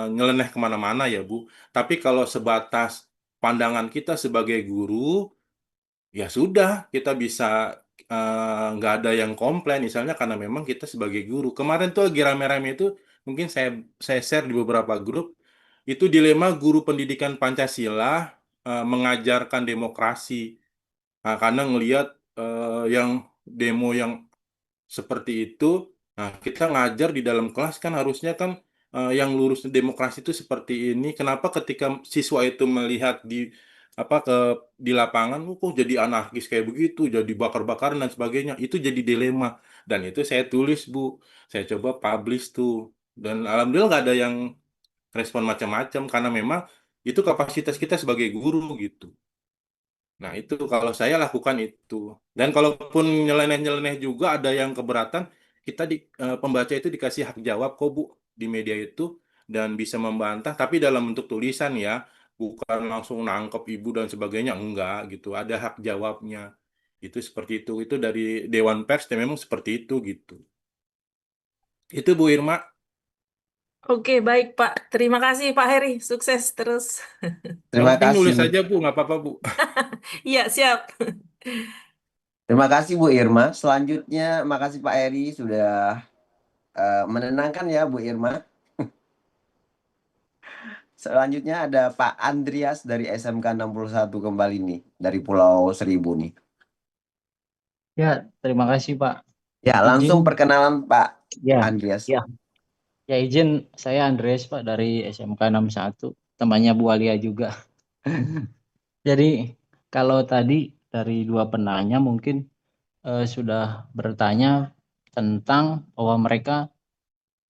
B: nyeleneh kemana-mana ya Bu. Tapi kalau sebatas pandangan kita sebagai guru, ya sudah, kita bisa nggak ada yang komplain, misalnya karena memang kita sebagai guru. Kemarin tuh lagi rame-rame itu, mungkin saya share di beberapa grup, itu dilema guru pendidikan Pancasila mengajarkan demokrasi. Nah, karena ngelihat yang demo yang seperti itu, nah kita ngajar di dalam kelas kan harusnya kan yang lurus demokrasi itu seperti ini. Kenapa ketika siswa itu melihat di lapangan, kok jadi anarkis kayak begitu, jadi bakar-bakaran dan sebagainya, itu jadi dilema. Dan itu saya tulis, Bu, saya coba publish tuh, dan alhamdulillah nggak ada yang respon macam-macam karena memang itu kapasitas kita sebagai guru gitu. Nah, itu kalau saya lakukan itu. Dan kalaupun nyeleneh-nyeleneh juga ada yang keberatan, pembaca itu dikasih hak jawab kok, Bu, di media itu dan bisa membantah, tapi dalam bentuk tulisan ya, bukan langsung nangkep Ibu dan sebagainya, enggak gitu. Ada hak jawabnya. Itu seperti itu. Itu dari Dewan Pers dan memang seperti itu gitu. Itu Bu Irma.
D: Oke, baik Pak. Terima kasih Pak Heri. Sukses terus.
B: Yang
A: Terima
B: penting nulis
A: kasih.
B: saja, Bu, nggak apa-apa, Bu.
D: Iya, siap.
A: Terima kasih Bu Irma. Selanjutnya, makasih Pak Eri sudah menenangkan ya Bu Irma. Selanjutnya ada Pak Andreas dari SMK 61 kembali nih, dari Pulau Seribu nih.
E: Ya, terima kasih Pak.
A: Ya, langsung
E: Izin,
A: perkenalan Pak
E: ya,
A: Andreas.
E: ya, ya izin saya Andres Pak dari SMK 61, temannya Bu Alia juga. Jadi kalau tadi dari dua penanya mungkin sudah bertanya tentang bahwa mereka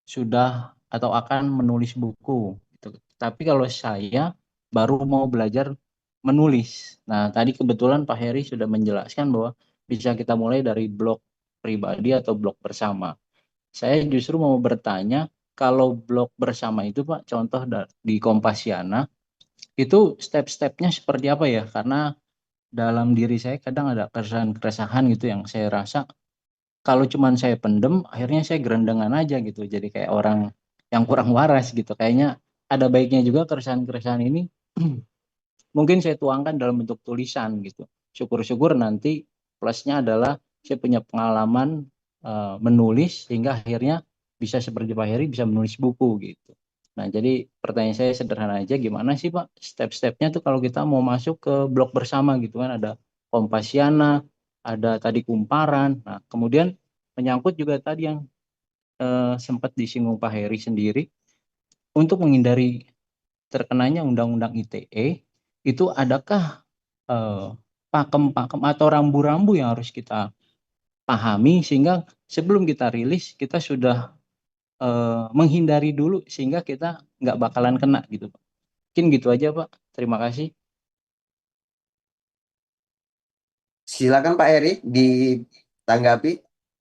E: sudah atau akan menulis buku, gitu. Tapi kalau saya baru mau belajar menulis. Nah, tadi kebetulan Pak Heri sudah menjelaskan bahwa bisa kita mulai dari blog pribadi atau blog bersama. Saya justru mau bertanya, kalau blog bersama itu Pak, contoh di Kompasiana, itu step-stepnya seperti apa ya? Karena dalam diri saya kadang ada keresahan-keresahan gitu yang saya rasa kalau cuman saya pendem, akhirnya saya gerendengan aja gitu. Jadi kayak orang yang kurang waras gitu. Kayaknya ada baiknya juga keresahan-keresahan ini mungkin saya tuangkan dalam bentuk tulisan gitu. Syukur-syukur nanti plusnya adalah saya punya pengalaman menulis sehingga akhirnya bisa seperti Pak Heri bisa menulis buku gitu. Nah, jadi pertanyaan saya sederhana aja, gimana sih Pak step-stepnya tuh kalau kita mau masuk ke blog bersama gitu kan, ada Kompasiana, ada tadi Kumparan. Nah, kemudian menyangkut juga tadi yang sempat disinggung Pak Heri sendiri, untuk menghindari terkenanya Undang-Undang ITE, itu adakah pakem-pakem atau rambu-rambu yang harus kita pahami sehingga sebelum kita rilis kita sudah menghindari dulu sehingga kita nggak bakalan kena gitu Pak. Mungkin gitu aja Pak. Terima kasih.
A: Silakan Pak Heri ditanggapi.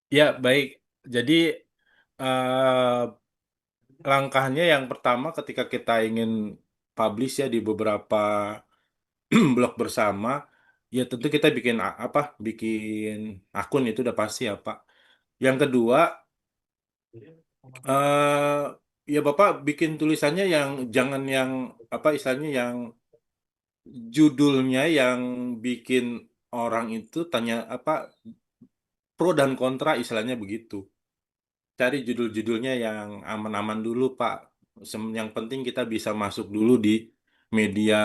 B: Ya, baik. Jadi eh, langkahnya yang pertama ketika kita ingin publish ya di beberapa blog bersama, ya tentu kita bikin bikin akun itu udah pasti ya Pak. Yang kedua, eh ya Bapak bikin tulisannya yang jangan yang istilahnya yang judulnya yang bikin orang itu tanya pro dan kontra istilahnya begitu. Cari judul-judulnya yang aman-aman dulu, Pak. Yang penting kita bisa masuk dulu di media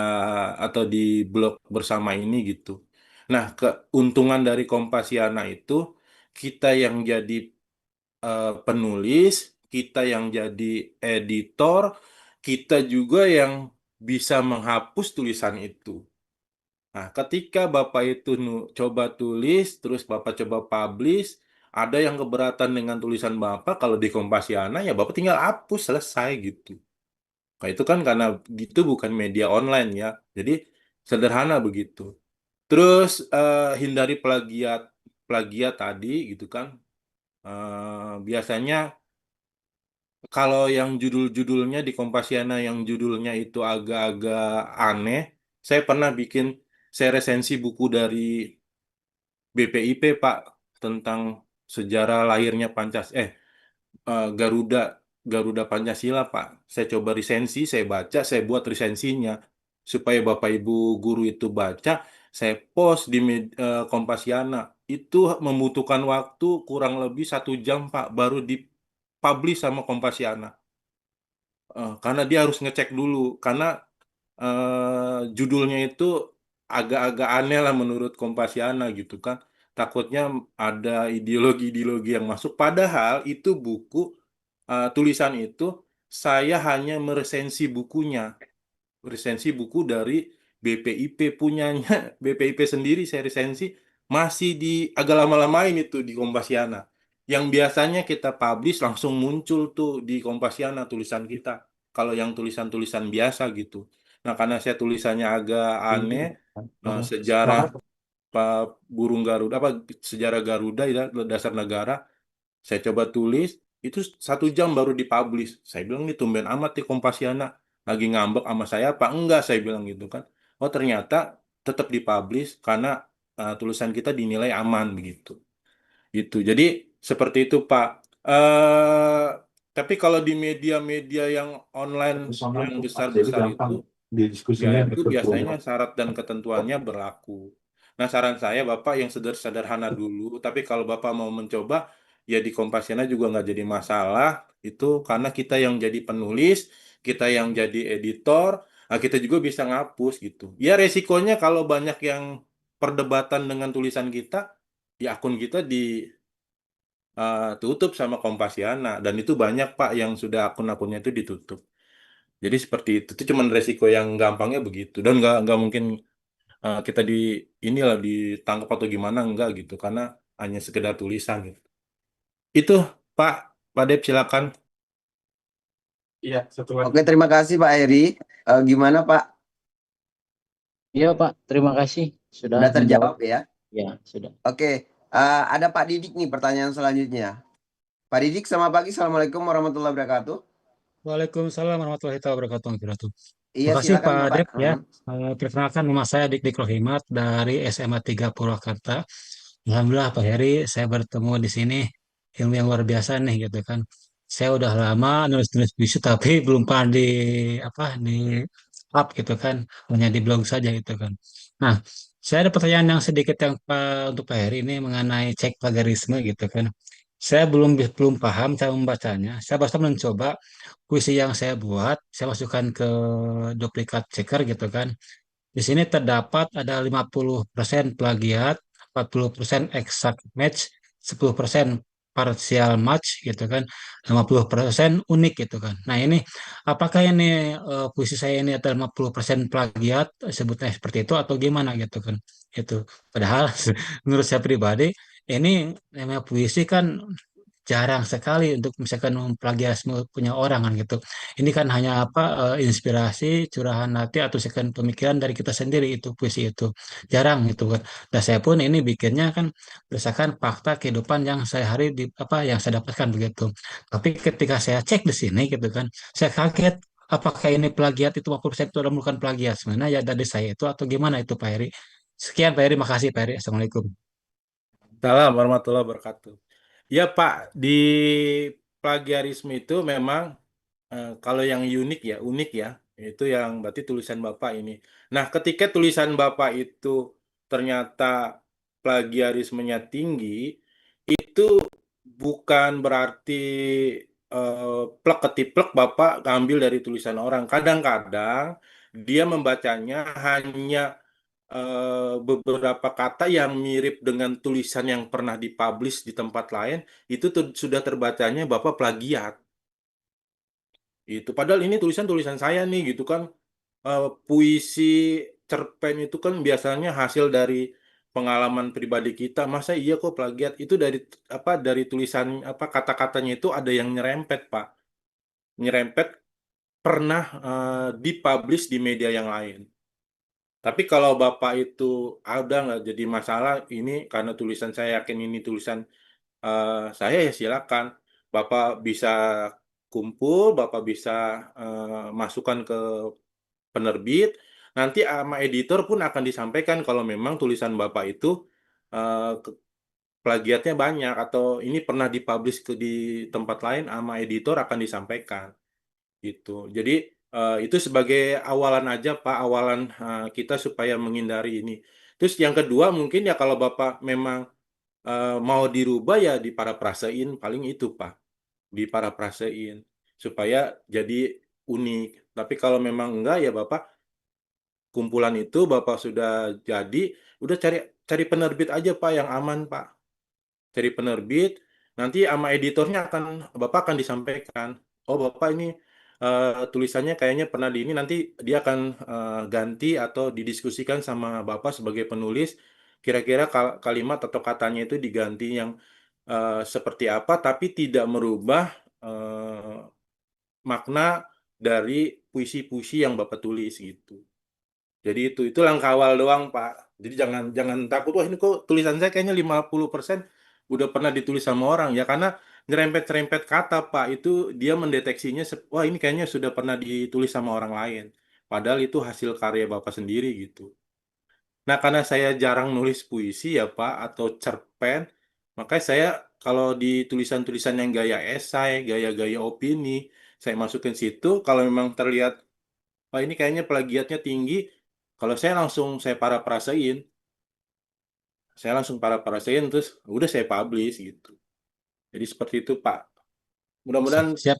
B: atau di blog bersama ini gitu. Nah, keuntungan dari Kompasiana itu kita yang jadi penulis, kita yang jadi editor, kita juga yang bisa menghapus tulisan itu. Nah, ketika Bapak itu coba tulis, terus Bapak coba publish, ada yang keberatan dengan tulisan Bapak, kalau di Kompasiana ya Bapak tinggal hapus, selesai gitu. Nah, itu kan karena itu bukan media online ya. Jadi sederhana begitu. Terus hindari plagiat plagiat tadi gitu kan. Biasanya kalau yang judul-judulnya di Kompasiana yang judulnya itu agak-agak aneh, saya pernah bikin saya resensi buku dari BPIP Pak tentang sejarah lahirnya Garuda Garuda Pancasila Pak. Saya coba resensi, saya baca, saya buat resensinya supaya Bapak Ibu guru itu baca, saya post di Kompasiana. Itu membutuhkan waktu kurang lebih 1 jam Pak baru dipublish sama Kompasiana. Karena dia harus ngecek dulu karena judulnya itu agak-agak aneh lah menurut Kompasiana gitu kan. Takutnya ada ideologi-ideologi yang masuk. Padahal itu buku, tulisan itu saya hanya meresensi bukunya. Resensi buku dari BPIP punyanya. BPIP sendiri saya resensi masih agak lama-lamain itu di Kompasiana. Yang biasanya kita publish langsung muncul tuh di Kompasiana tulisan kita. Kalau yang tulisan-tulisan biasa gitu. Nah, karena saya tulisannya agak aneh, sejarah burung Garuda, sejarah Garuda ya, dasar negara, saya coba tulis, itu 1 jam baru dipublish. Saya bilang nih tumben amat di Kompasiana lagi ngambek sama saya apa enggak? Saya bilang gitu kan. Oh ternyata tetap dipublish karena tulisan kita dinilai aman begitu. Itu. Jadi seperti itu Pak. Eh tapi kalau di media-media yang online yang besar-besar itu ya itu biasanya syarat dan ketentuannya berlaku. Nah, saran saya Bapak yang sederhana dulu, tapi kalau Bapak mau mencoba, ya di Kompasiana juga nggak jadi masalah. Itu karena kita yang jadi penulis, kita yang jadi editor, nah kita juga bisa ngapus gitu. Ya resikonya kalau banyak yang perdebatan dengan tulisan kita, ya akun kita ditutup sama Kompasiana. Dan itu banyak Pak yang sudah akun-akunnya itu ditutup. Jadi seperti itu cuma resiko yang gampangnya begitu dan nggak mungkin kita inilah ditangkap atau gimana enggak gitu karena hanya sekedar tulisan gitu. Itu Pak Pak Dep silakan.
F: Iya, satu lagi.
A: Oke, terima kasih Pak Heri. Gimana Pak?
E: Iya Pak, terima kasih sudah
A: Sudah terjawab
E: menjawab.
A: ya?
E: Ya, sudah.
A: Oke, ada Pak Didik nih pertanyaan selanjutnya. Pak Didik, selamat pagi. Assalamualaikum warahmatullahi wabarakatuh.
F: Waalaikumsalam warahmatullahi wabarakatuh.
A: Iya,
F: Terima kasih
A: silakan
F: Pak
A: Bapak.
F: Dep ya. Perkenalkan nama saya Dik Rohimat dari SMA 3 Purwakarta. Alhamdulillah Pak Heri, saya bertemu di sini ilmu yang luar biasa nih gitu kan. Saya udah lama nulis-nulis bisu tapi belum pernah di up gitu kan, hanya di blog saja gitu kan. Nah, saya ada pertanyaan yang sedikit untuk Pak Heri ini mengenai cek plagiarisme gitu kan. Saya belum paham cara membacanya. Saya baru mencoba puisi yang saya buat, saya masukkan ke duplikat checker gitu kan. Di sini terdapat ada 50% plagiat, 40% exact match, 10% partial match gitu kan, 50% unik gitu kan. Nah ini apakah ini puisi saya ini ada 50% plagiat, sebutnya seperti itu atau gimana gitu kan. Itu padahal menurut saya pribadi ini namanya puisi kan jarang sekali untuk misalkan memplagiarisme punya orang kan gitu. Ini kan hanya apa inspirasi, curahan hati atau misalkan pemikiran dari kita sendiri itu puisi itu. Jarang gitu kan. Dan saya pun ini bikinnya kan berdasarkan fakta kehidupan yang saya hari di apa yang saya dapatkan begitu. Tapi ketika saya cek di sini gitu kan, saya kaget apakah ini plagiat itu 50% itu adalah bukan plagiat. Sebenarnya ya dari saya itu atau gimana itu Pak Heri? Sekian Pak Heri, makasih Pak Heri. Assalamualaikum.
B: Salam warahmatullahi wabarakatuh. Ya Pak, di plagiarisme itu memang kalau yang unik ya, itu yang berarti tulisan Bapak ini. Nah, ketika tulisan Bapak itu ternyata plagiarismenya tinggi, itu bukan berarti plek ketiplek Bapak ngambil dari tulisan orang. Kadang-kadang dia membacanya hanya beberapa kata yang mirip dengan tulisan yang pernah dipublish di tempat lain, itu sudah terbacanya Bapak plagiat. Itu padahal ini tulisan-tulisan saya nih gitu kan. Puisi cerpen itu kan biasanya hasil dari pengalaman pribadi kita. Masa iya kok plagiat? Itu dari apa dari tulisan apa kata-katanya itu ada yang nyerempet, Pak. Nyerempet pernah dipublish di media yang lain. Tapi kalau Bapak itu ada nggak jadi masalah ini karena tulisan saya yakin ini tulisan saya ya silakan. Bapak bisa kumpul, Bapak bisa masukkan ke penerbit, nanti sama editor pun akan disampaikan kalau memang tulisan Bapak itu plagiatnya banyak atau ini pernah dipublish di tempat lain sama editor akan disampaikan gitu. Jadi itu sebagai awalan aja Pak, awalan kita supaya menghindari ini. Terus yang kedua mungkin ya kalau Bapak memang mau dirubah ya diparafrasein paling itu Pak, diparafrasein supaya jadi unik. Tapi kalau memang enggak ya Bapak kumpulan itu Bapak sudah jadi, udah cari cari penerbit aja Pak yang aman Pak. Cari penerbit, nanti sama editornya Bapak akan disampaikan. Oh Bapak ini tulisannya kayaknya pernah di ini, nanti dia akan ganti atau didiskusikan sama Bapak sebagai penulis. Kira-kira kalimat atau katanya itu diganti yang seperti apa, tapi tidak merubah makna dari puisi-puisi yang Bapak tulis gitu. Jadi itu langkah awal doang, Pak. Jadi jangan jangan takut, wah ini kok tulisan saya kayaknya 50% udah pernah ditulis sama orang. Ya karena nyerempet-nyerempet kata, Pak. Itu dia mendeteksinya, wah ini kayaknya sudah pernah ditulis sama orang lain. Padahal itu hasil karya Bapak sendiri gitu. Nah, karena saya jarang nulis puisi ya, Pak, atau cerpen, makanya saya kalau di tulisan-tulisan yang gaya esai, gaya-gaya opini, saya masukin situ, kalau memang terlihat wah ini kayaknya plagiatnya tinggi. Kalau saya parafrasein, saya langsung parafrasein terus udah saya publish gitu. Jadi seperti itu Pak.
F: Siap,
B: Mudah-mudahan
F: siap.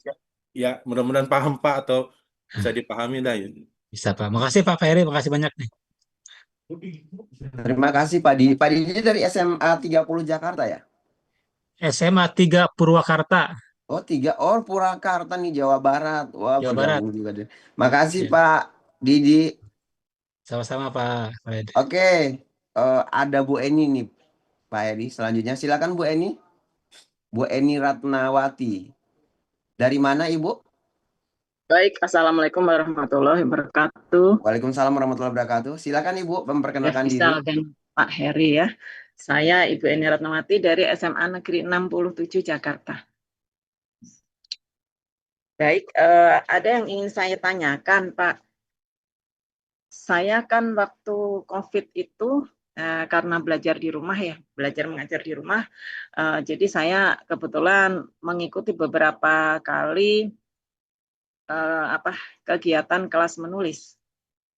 B: ya mudah-mudahan paham Pak atau bisa dipahami dah.
F: Bisa Pak. Makasih Pak Heri, makasih banyak nih.
A: Terima kasih Pak Didi. Pak Didi dari SMA 30 Jakarta ya?
F: SMA 3 Purwakarta,
A: Oh tiga, oh Purwakarta nih Jawa Barat. Wah
F: Jawa Barat.
A: bergabung juga deh. Makasih
F: Ya,
A: Pak Didi.
F: sama-sama Pak Heri.
A: Oke, ada Bu Eni nih Pak Edi. Selanjutnya silakan Bu Eni. Bu Eni Ratnawati. Dari mana Ibu?
G: Baik, Assalamualaikum warahmatullahi wabarakatuh.
A: Waalaikumsalam warahmatullahi wabarakatuh. Silakan Ibu
G: Ya,
A: memperkenalkan diri.
G: Bisa dan Pak Heri ya. Saya Ibu Eni Ratnawati dari SMA Negeri 67 Jakarta. Baik, ada yang ingin saya tanyakan, Pak. Saya kan waktu COVID itu karena belajar di rumah ya, belajar mengajar di rumah. Jadi saya kebetulan mengikuti beberapa kali kegiatan kelas menulis.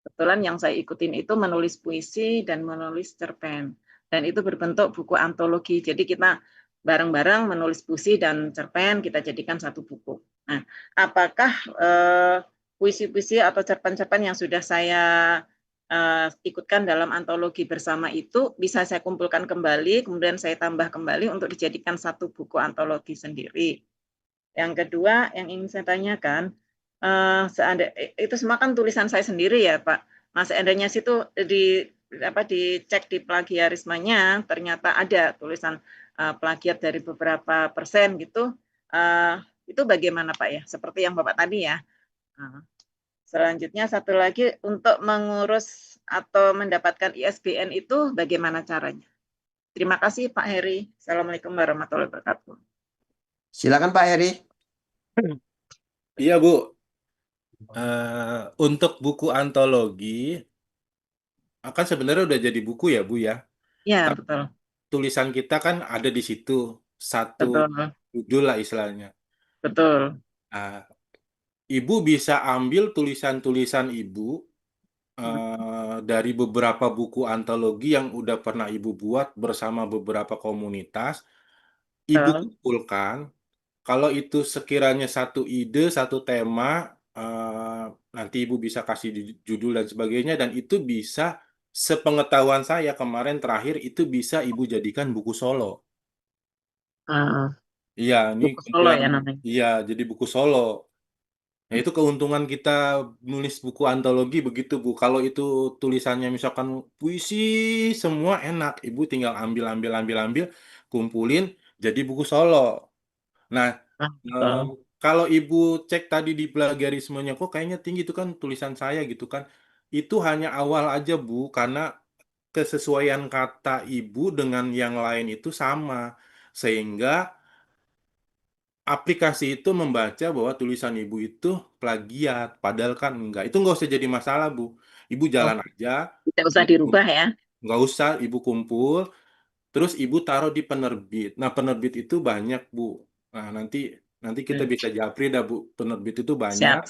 G: Kebetulan yang saya ikutin itu menulis puisi dan menulis cerpen. Dan itu berbentuk buku antologi. Jadi kita bareng-bareng menulis puisi dan cerpen, kita jadikan satu buku. Nah, apakah puisi-puisi atau cerpen-cerpen yang sudah saya ikutkan dalam antologi bersama itu bisa saya kumpulkan kembali, kemudian saya tambah kembali untuk dijadikan satu buku antologi sendiri. Yang kedua, yang ingin saya tanyakan, itu semua kan tulisan saya sendiri ya Pak. Mas seandainya situ dicek di plagiarismenya, ternyata ada tulisan plagiat dari beberapa persen gitu. Itu bagaimana Pak ya? Seperti yang Bapak tadi ya. Selanjutnya satu lagi, untuk mengurus atau mendapatkan ISBN itu bagaimana caranya? Terima kasih Pak Heri. Assalamualaikum warahmatullahi wabarakatuh.
A: Silakan Pak Heri.
B: Iya, Bu. Untuk buku antologi, akan sebenarnya udah jadi buku ya, Bu ya.
G: Ya,
B: Tapi
G: betul.
B: tulisan kita kan ada di situ, satu
G: Betul.
B: judul lah istilahnya.
G: Betul.
B: Ah, Ibu bisa ambil tulisan-tulisan Ibu dari beberapa buku antologi yang udah pernah Ibu buat bersama beberapa komunitas. Ibu
G: Betul.
B: kumpulkan. Kalau itu sekiranya satu ide, satu tema, nanti Ibu bisa kasih judul dan sebagainya, dan itu bisa, sepengetahuan saya kemarin terakhir, itu bisa Ibu jadikan buku solo. Iya, ini
G: Buku solo
B: kumpulan,
G: ya namanya.
B: iya, jadi buku solo. Nah, itu keuntungan kita nulis buku antologi begitu, Bu. Kalau itu tulisannya misalkan puisi semua enak, Ibu tinggal ambil, kumpulin jadi buku solo. Nah, eh,
G: Betul.
B: kalau Ibu cek tadi di plagiarismenya kok kayaknya tinggi itu kan tulisan saya gitu kan. Itu hanya awal aja, Bu, karena kesesuaian kata Ibu dengan yang lain itu sama. Sehingga aplikasi itu membaca bahwa tulisan Ibu itu plagiat, padahal kan enggak. Itu nggak usah jadi masalah, Bu. Ibu
G: Oh,
B: jalan aja,
G: tidak usah
B: Ibu
G: dirubah ya.
B: nggak usah, Ibu kumpul, terus Ibu taruh di penerbit. Nah, penerbit itu banyak, Bu. Nah, nanti kita bisa japri dah, Bu. Penerbit itu banyak.
G: Siap.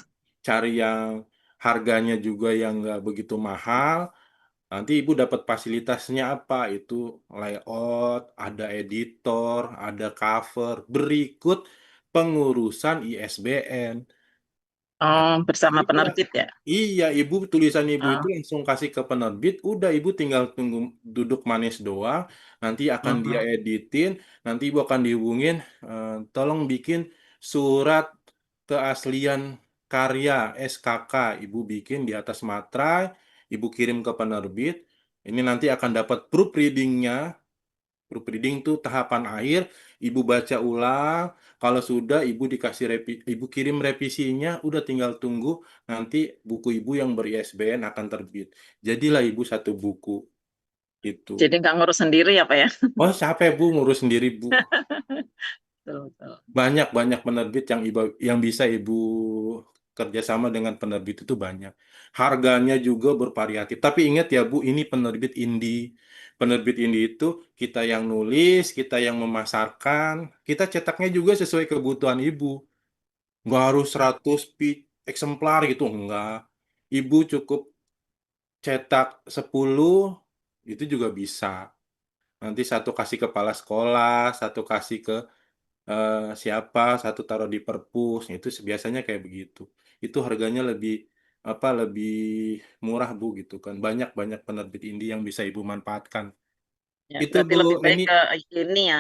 B: Cari yang harganya juga yang nggak begitu mahal. Nanti Ibu dapat fasilitasnya apa? Itu layout, ada editor, ada cover, berikut pengurusan ISBN. Nah,
G: Oh, bersama
B: udah.
G: penerbit ya.
B: Iya, Ibu tulisan Ibu itu
G: Oh,
B: langsung kasih ke penerbit, udah Ibu tinggal tunggu duduk manis doang, nanti akan dia
G: mhm.
B: editin, nanti Ibu akan dihubungin, tolong bikin surat keaslian karya SKK, Ibu bikin di atas materai, Ibu kirim ke penerbit, ini nanti akan dapat proofreadingnya. Proofreading itu tahapan akhir, Ibu baca ulang. Kalau sudah, Ibu Ibu kirim revisinya, udah tinggal tunggu. Nanti buku Ibu yang ber-ISBN akan terbit. Jadilah Ibu satu buku itu.
G: Jadi nggak ngurus sendiri ya Pak ya.
B: Oh, capek Bu ngurus sendiri Bu.
G: Betul, betul.
B: Banyak penerbit yang bisa Ibu kerjasama dengan penerbit itu banyak. Harganya juga bervariatif. Tapi ingat ya Bu, ini penerbit indie. Penerbit indie itu kita yang nulis, kita yang memasarkan, kita cetaknya juga sesuai kebutuhan Ibu. Nggak harus 100 eksemplar gitu, enggak. Ibu cukup cetak 10, itu juga bisa. Nanti satu kasih kepala sekolah, satu kasih ke siapa, satu taruh di perpus, itu biasanya kayak begitu. Itu harganya lebih murah Bu gitu kan. Banyak penerbit indie yang bisa Ibu manfaatkan.
G: Ya,
B: Itu
G: berarti
B: Bu,
G: lebih baik
B: ini
G: ke ini ya,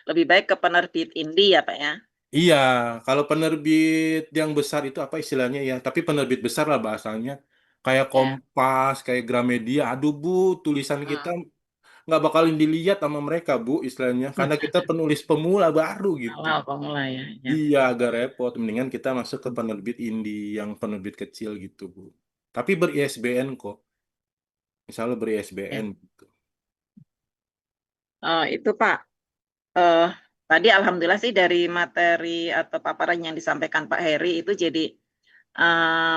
G: lebih baik ke penerbit indie ya Pak ya.
B: iya, kalau penerbit yang besar itu apa istilahnya ya, tapi penerbit besar lah bahasanya. Kayak
G: Ya.
B: Kompas, kayak Gramedia, aduh Bu, tulisan kita
G: Hmm.
B: nggak bakalin dilihat sama mereka Bu istilahnya, karena kita penulis pemula baru gitu.
G: Awal pemula ya. Ya.
B: Iya, agak repot. Mendingan kita masuk ke penerbit indie yang penerbit kecil gitu, Bu. Tapi ber-ISBN kok. Misalnya
G: Ya.
B: ber-ISBN gitu.
G: Itu Pak. eh, Tadi alhamdulillah sih dari materi atau paparan yang disampaikan Pak Heri itu jadi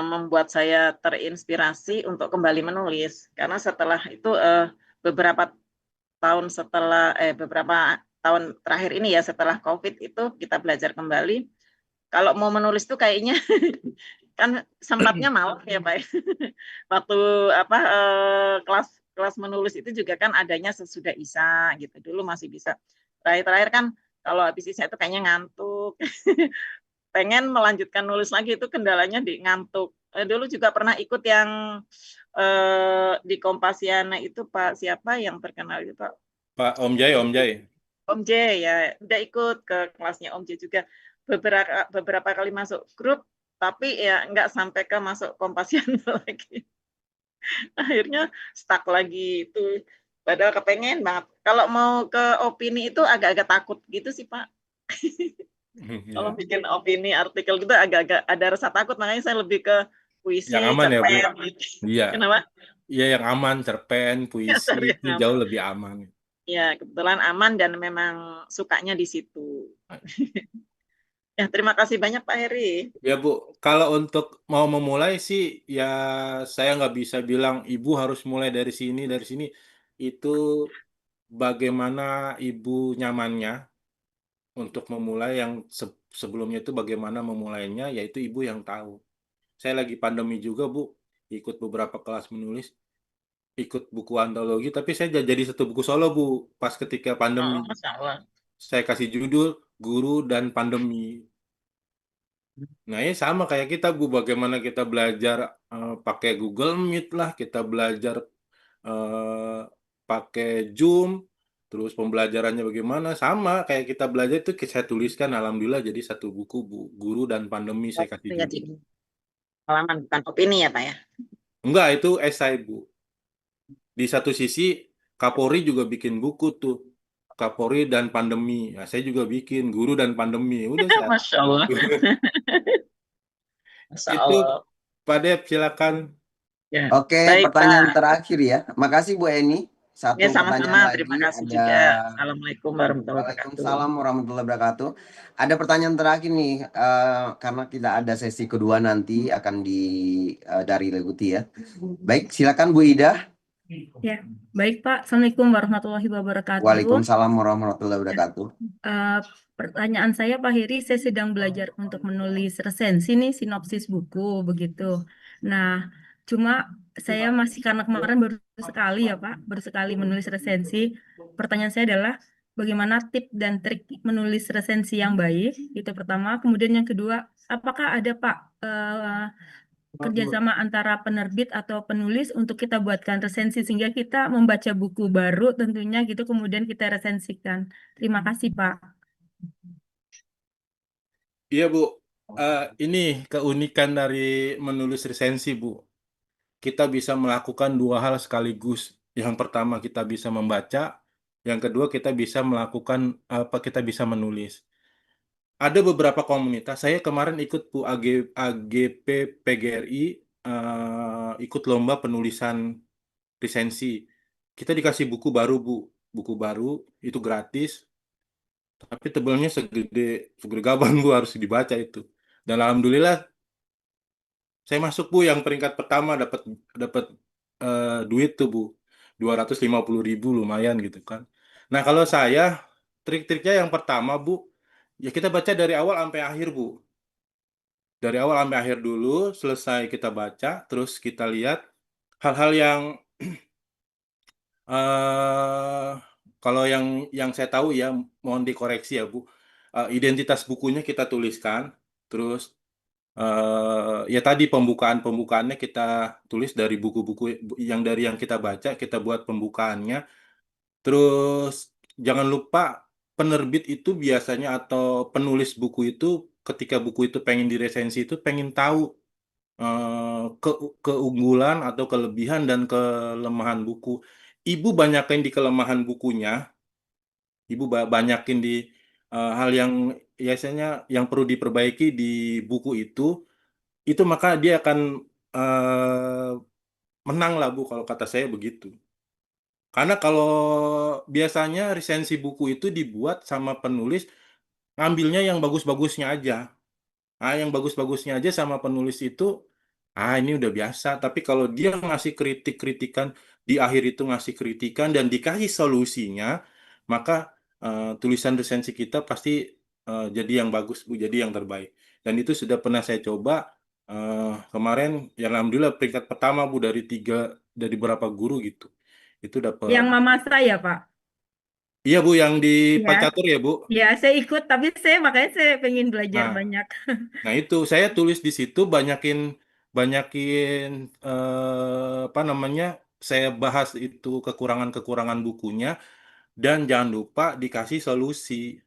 G: membuat saya terinspirasi untuk kembali menulis. Karena setelah itu beberapa beberapa tahun terakhir ini ya setelah COVID itu kita belajar kembali. Kalau mau menulis tuh kayaknya kan sempatnya malas ya Pak. Waktu apa kelas kelas menulis itu juga kan adanya sesudah Isa gitu. Dulu masih bisa. Terakhir-terakhir kan kalau habis Isa itu kayaknya ngantuk. Pengen melanjutkan nulis lagi itu kendalanya di ngantuk. Dulu juga pernah ikut yang di Kompasiana itu Pak siapa yang terkenal itu Pak
B: Pak Om Jai, Om Jai.
G: Om J ya udah ikut ke kelasnya Om J juga beberapa kali masuk grup tapi ya nggak sampai ke masuk Kompasiana lagi. Akhirnya stuck lagi itu. Padahal kepengen banget. Kalau mau ke opini itu agak-agak takut gitu sih, Pak. Kalau
B: Ya.
G: bikin opini artikel gitu agak-agak ada rasa takut, makanya saya lebih ke
B: Yang
G: puisi,
B: aman ya, Bu.
G: cerpen gitu.
B: Iya.
G: Kenapa?
B: Iya, yang aman, cerpen, puisi
G: Cari
B: itu
G: yang
B: jauh
G: aman.
B: lebih aman.
G: Ya, kebetulan aman dan memang sukanya di situ. Ya, terima kasih banyak Pak Heri.
B: Ya, Bu, kalau untuk mau memulai sih, ya saya nggak bisa bilang ibu harus mulai dari sini. Itu bagaimana ibu nyamannya untuk memulai yang sebelumnya itu bagaimana memulainya, yaitu ibu yang tahu. Saya lagi pandemi juga, Bu, ikut beberapa kelas menulis, ikut buku antologi, tapi saya jadi satu buku solo, Bu, pas ketika pandemi.
G: Oh, Masya Allah.
B: Saya kasih judul Guru dan Pandemi. Nah, ini sama kayak kita, Bu, bagaimana kita belajar pakai Google Meet lah, kita belajar eh, pakai Zoom, terus pembelajarannya bagaimana, sama kayak kita belajar itu saya tuliskan, alhamdulillah jadi satu buku, Bu, Guru dan Pandemi, saya kasih
G: Itu ya,
B: judul.
G: pengalaman bukan opini ya Pak ya.
B: Enggak, itu esai, Bu. Di satu sisi, Kapolri juga bikin buku tuh, Kapolri dan Pandemi. Nah, saya juga bikin Guru dan Pandemi. Udah, saya.
G: Masya Allah. Masya
B: Itu,
G: Allah.
B: Pak Dep, silakan.
G: Ya,
A: Oke,
G: baik
A: pertanyaan
G: Pak.
A: terakhir ya. Makasih Bu Eni.
G: Ya,
A: Satu pertanyaan
G: sama-sama. Terima
A: lagi
G: kasih
A: ada.
G: juga. Assalamualaikum warahmatullahi wabarakatuh.
A: Waalaikumsalam warahmatullahi wabarakatuh. Ada pertanyaan terakhir nih, karena kita ada sesi kedua nanti akan dari Leguti ya. Baik, silakan Bu Ida.
H: Ya, baik Pak. Assalamualaikum warahmatullahi wabarakatuh.
A: Waalaikumsalam warahmatullahi wabarakatuh.
H: Pertanyaan saya Pak Heri, saya sedang belajar untuk menulis resensi nih, sinopsis buku begitu. Nah, cuma saya masih karena kemarin baru sekali ya Pak, baru sekali menulis resensi. Pertanyaan saya adalah bagaimana tips dan trik menulis resensi yang baik? Itu pertama. Kemudian yang kedua, apakah ada Pak kerjasama antara penerbit atau penulis untuk kita buatkan resensi sehingga kita membaca buku baru tentunya gitu kemudian kita resensikan. Terima kasih Pak.
B: Iya, Bu. Ini keunikan dari menulis resensi, Bu. Kita bisa melakukan dua hal sekaligus. Yang pertama, kita bisa membaca. Yang kedua, kita bisa melakukan kita bisa menulis. Ada beberapa komunitas. Saya kemarin ikut Bu AGP PGRI, ikut lomba penulisan resensi. Kita dikasih buku baru, Bu. Buku baru itu gratis, tapi tebalnya segede gaban, Bu, harus dibaca itu. Dan alhamdulillah saya masuk, Bu, yang peringkat pertama, dapat dapat duit tuh, Bu, 250.000, lumayan gitu kan. Nah, kalau saya trik-triknya yang pertama, Bu, ya kita baca dari awal sampai akhir, Bu. Dari awal sampai akhir dulu, selesai kita baca, terus kita lihat hal-hal yang eh kalau yang saya tahu ya, mohon dikoreksi ya, Bu. Identitas bukunya kita tuliskan, terus ya tadi pembukaannya kita tulis dari buku-buku yang kita baca, kita buat pembukaannya. Terus jangan lupa penerbit itu biasanya atau penulis buku itu ketika buku itu pengen diresensi itu pengen tahu keunggulan atau kelebihan dan kelemahan buku. Ibu banyakin di kelemahan bukunya, ibu banyakin di hal yang biasanya yang perlu diperbaiki di buku itu maka dia akan eh, menang lah, Bu, kalau kata saya begitu. Karena kalau biasanya resensi buku itu dibuat sama penulis ngambilnya yang bagus-bagusnya aja. Yang bagus-bagusnya aja sama penulis itu, ini udah biasa. Tapi kalau dia ngasih kritik-kritikan, di akhir itu ngasih kritikan dan dikasih solusinya, maka tulisan resensi kita pasti jadi yang bagus, Bu, jadi yang terbaik. Dan itu sudah pernah saya coba kemarin, ya alhamdulillah peringkat pertama, Bu, dari berapa guru gitu. Itu dapat.
H: Yang mama saya Pak.
B: Iya, Bu, yang di Pak
H: Ya,
B: Catur ya, Bu.
H: ya saya ikut tapi makanya saya pengen belajar
B: Nah,
H: banyak.
B: Nah, itu saya tulis di situ banyakin banyakin apa namanya? Saya bahas itu kekurangan-kekurangan bukunya dan jangan lupa dikasih solusi.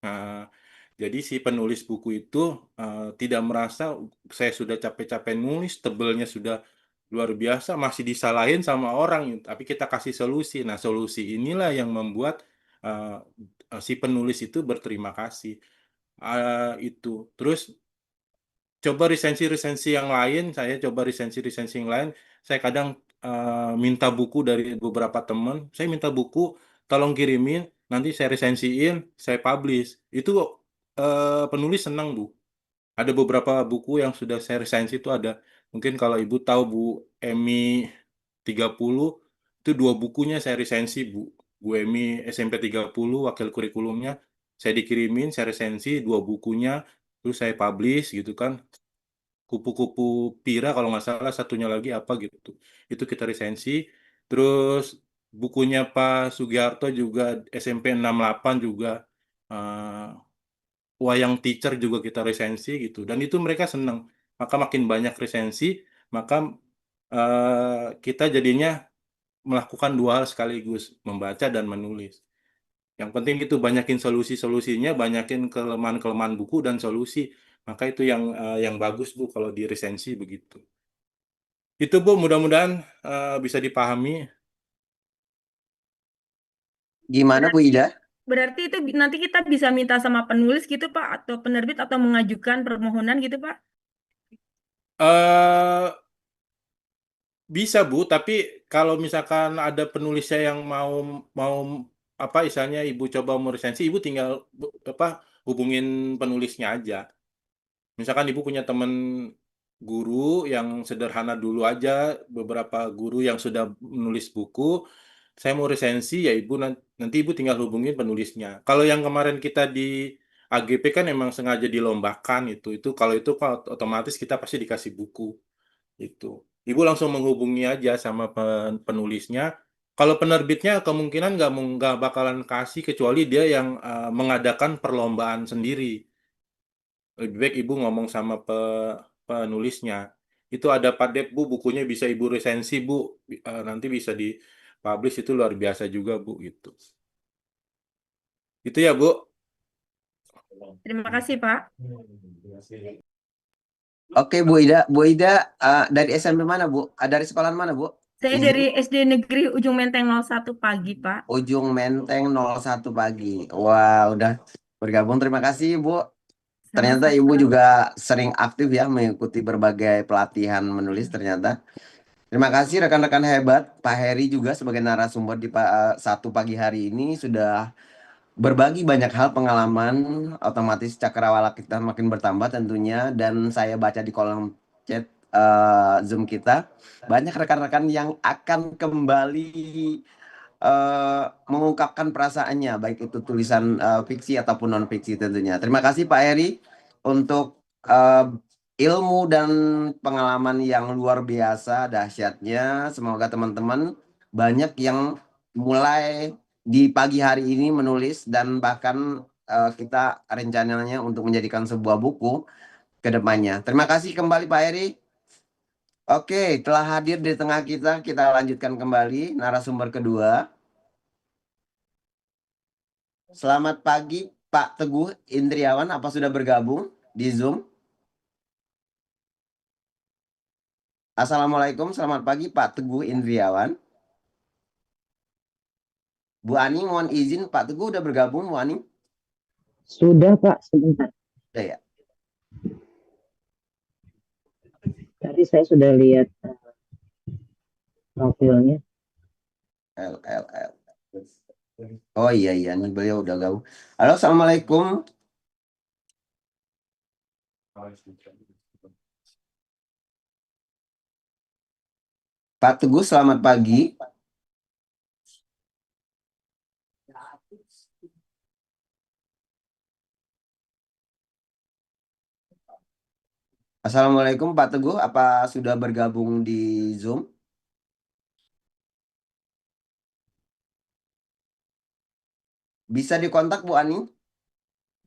B: Nah, jadi si penulis buku itu tidak merasa saya sudah capek-capek nulis, tebelnya sudah luar biasa, masih disalahin sama orang, tapi kita kasih solusi. Nah, solusi inilah yang membuat uh, si penulis itu berterima kasih. Itu. Terus coba resensi-resensi yang lain, saya coba resensi-resensi yang lain. Saya kadang minta buku dari beberapa teman. Saya minta buku, tolong kirimin, nanti saya resensiin, saya publish. Itu penulis senang, Bu. Ada beberapa buku yang sudah saya resensi itu ada. Mungkin kalau Ibu tahu Bu Emi 30, itu 2 bukunya saya resensi, Bu. Bu Emi SMP 30, wakil kurikulumnya. Saya dikirimin, saya resensi 2 bukunya, terus saya publish gitu kan. Kupu-kupu Pira kalau nggak salah, satunya lagi apa gitu. Itu kita resensi. Terus bukunya Pak Sugiharto juga SMP 68 juga, wayang teacher juga kita resensi gitu, dan itu mereka senang. Maka makin banyak resensi, maka kita jadinya melakukan 2 hal sekaligus, membaca dan menulis. Yang penting itu banyakin solusi-solusinya, banyakin kelemahan-kelemahan buku dan solusi. Maka itu yang bagus, Bu, kalau di resensi begitu. Itu, Bu, mudah-mudahan bisa dipahami.
A: Gimana Bu Ida?
H: Berarti itu nanti kita bisa minta sama penulis gitu Pak, atau penerbit, atau mengajukan permohonan gitu Pak?
B: eh Bisa, Bu, tapi kalau misalkan ada penulisnya yang mau mau apa istilahnya Ibu coba mau resensi, Ibu tinggal apa hubungin penulisnya aja. Misalkan Ibu punya teman guru yang sederhana dulu aja, beberapa guru yang sudah menulis buku, saya mau resensi, ya Ibu nanti Ibu tinggal hubungin penulisnya. Kalau yang kemarin kita di AGP kan emang sengaja dilombakan itu kalau itu kan otomatis kita pasti dikasih buku itu. Ibu langsung menghubungi aja sama penulisnya. Kalau penerbitnya kemungkinan nggak bakalan kasih kecuali dia yang mengadakan perlombaan sendiri. Lebih baik Ibu ngomong sama penulisnya. Itu ada Pak Dep, Bu, bukunya bisa Ibu resensi, Bu. Nanti bisa dipublish, itu luar biasa juga, Bu, gitu. Itu ya, Bu.
H: Terima kasih Pak.
A: Oke Bu Ida, dari SMP mana Bu? Dari sekolah mana Bu?
H: Saya
A: Izin.
H: dari SD Negeri Ujung Menteng 01 pagi Pak.
A: Ujung Menteng 01 pagi. Wah, udah bergabung. Terima kasih Bu. Ternyata Ibu
H: Sama-sama.
A: juga sering aktif ya mengikuti berbagai pelatihan menulis ternyata. Terima kasih rekan-rekan hebat. Pak Heri juga sebagai narasumber di satu pagi hari ini sudah berbagi banyak hal pengalaman, otomatis cakrawala kita makin bertambah tentunya, dan saya baca di kolom chat Zoom kita banyak rekan-rekan yang akan kembali mengungkapkan perasaannya, baik itu tulisan fiksi ataupun non fiksi tentunya. Terima kasih Pak Heri untuk ilmu dan pengalaman yang luar biasa dahsyatnya. Semoga teman-teman banyak yang mulai di pagi hari ini menulis, dan bahkan kita rencananya untuk menjadikan sebuah buku ke depannya. Terima kasih kembali Pak Heri. Oke, telah hadir di tengah kita, kita lanjutkan kembali narasumber kedua. Selamat pagi Pak Teguh Indriawan, apa sudah bergabung di Zoom? Assalamualaikum, selamat pagi Pak Teguh Indriawan. Bu Ani mohon izin, Pak Teguh udah bergabung Bu Ani?
I: Sudah Pak, sebentar.
A: Sudah ya?
I: Tadi saya sudah lihat profilnya.
A: L. Oh iya, ini beliau udah gabung. Halo, Assalamualaikum. Pak Teguh, selamat pagi. Assalamualaikum Pak Teguh, apa sudah bergabung di Zoom? Bisa dikontak Bu Ani?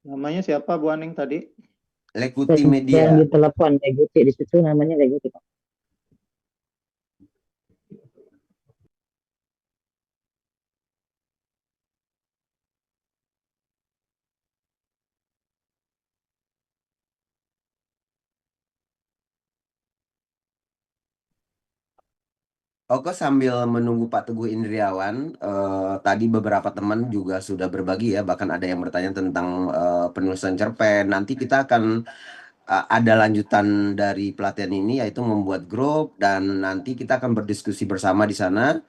J: Namanya siapa Bu Aning tadi?
A: Lekuti
I: Sedang
A: Media.
I: ditelepon Leguti, di situ namanya Leguti Pak.
A: Oke, sambil menunggu Pak Teguh Indriawan, tadi beberapa teman juga sudah berbagi ya, bahkan ada yang bertanya tentang penulisan cerpen. Nanti kita akan ada lanjutan dari pelatihan ini, yaitu membuat grup, dan nanti kita akan berdiskusi bersama di sana.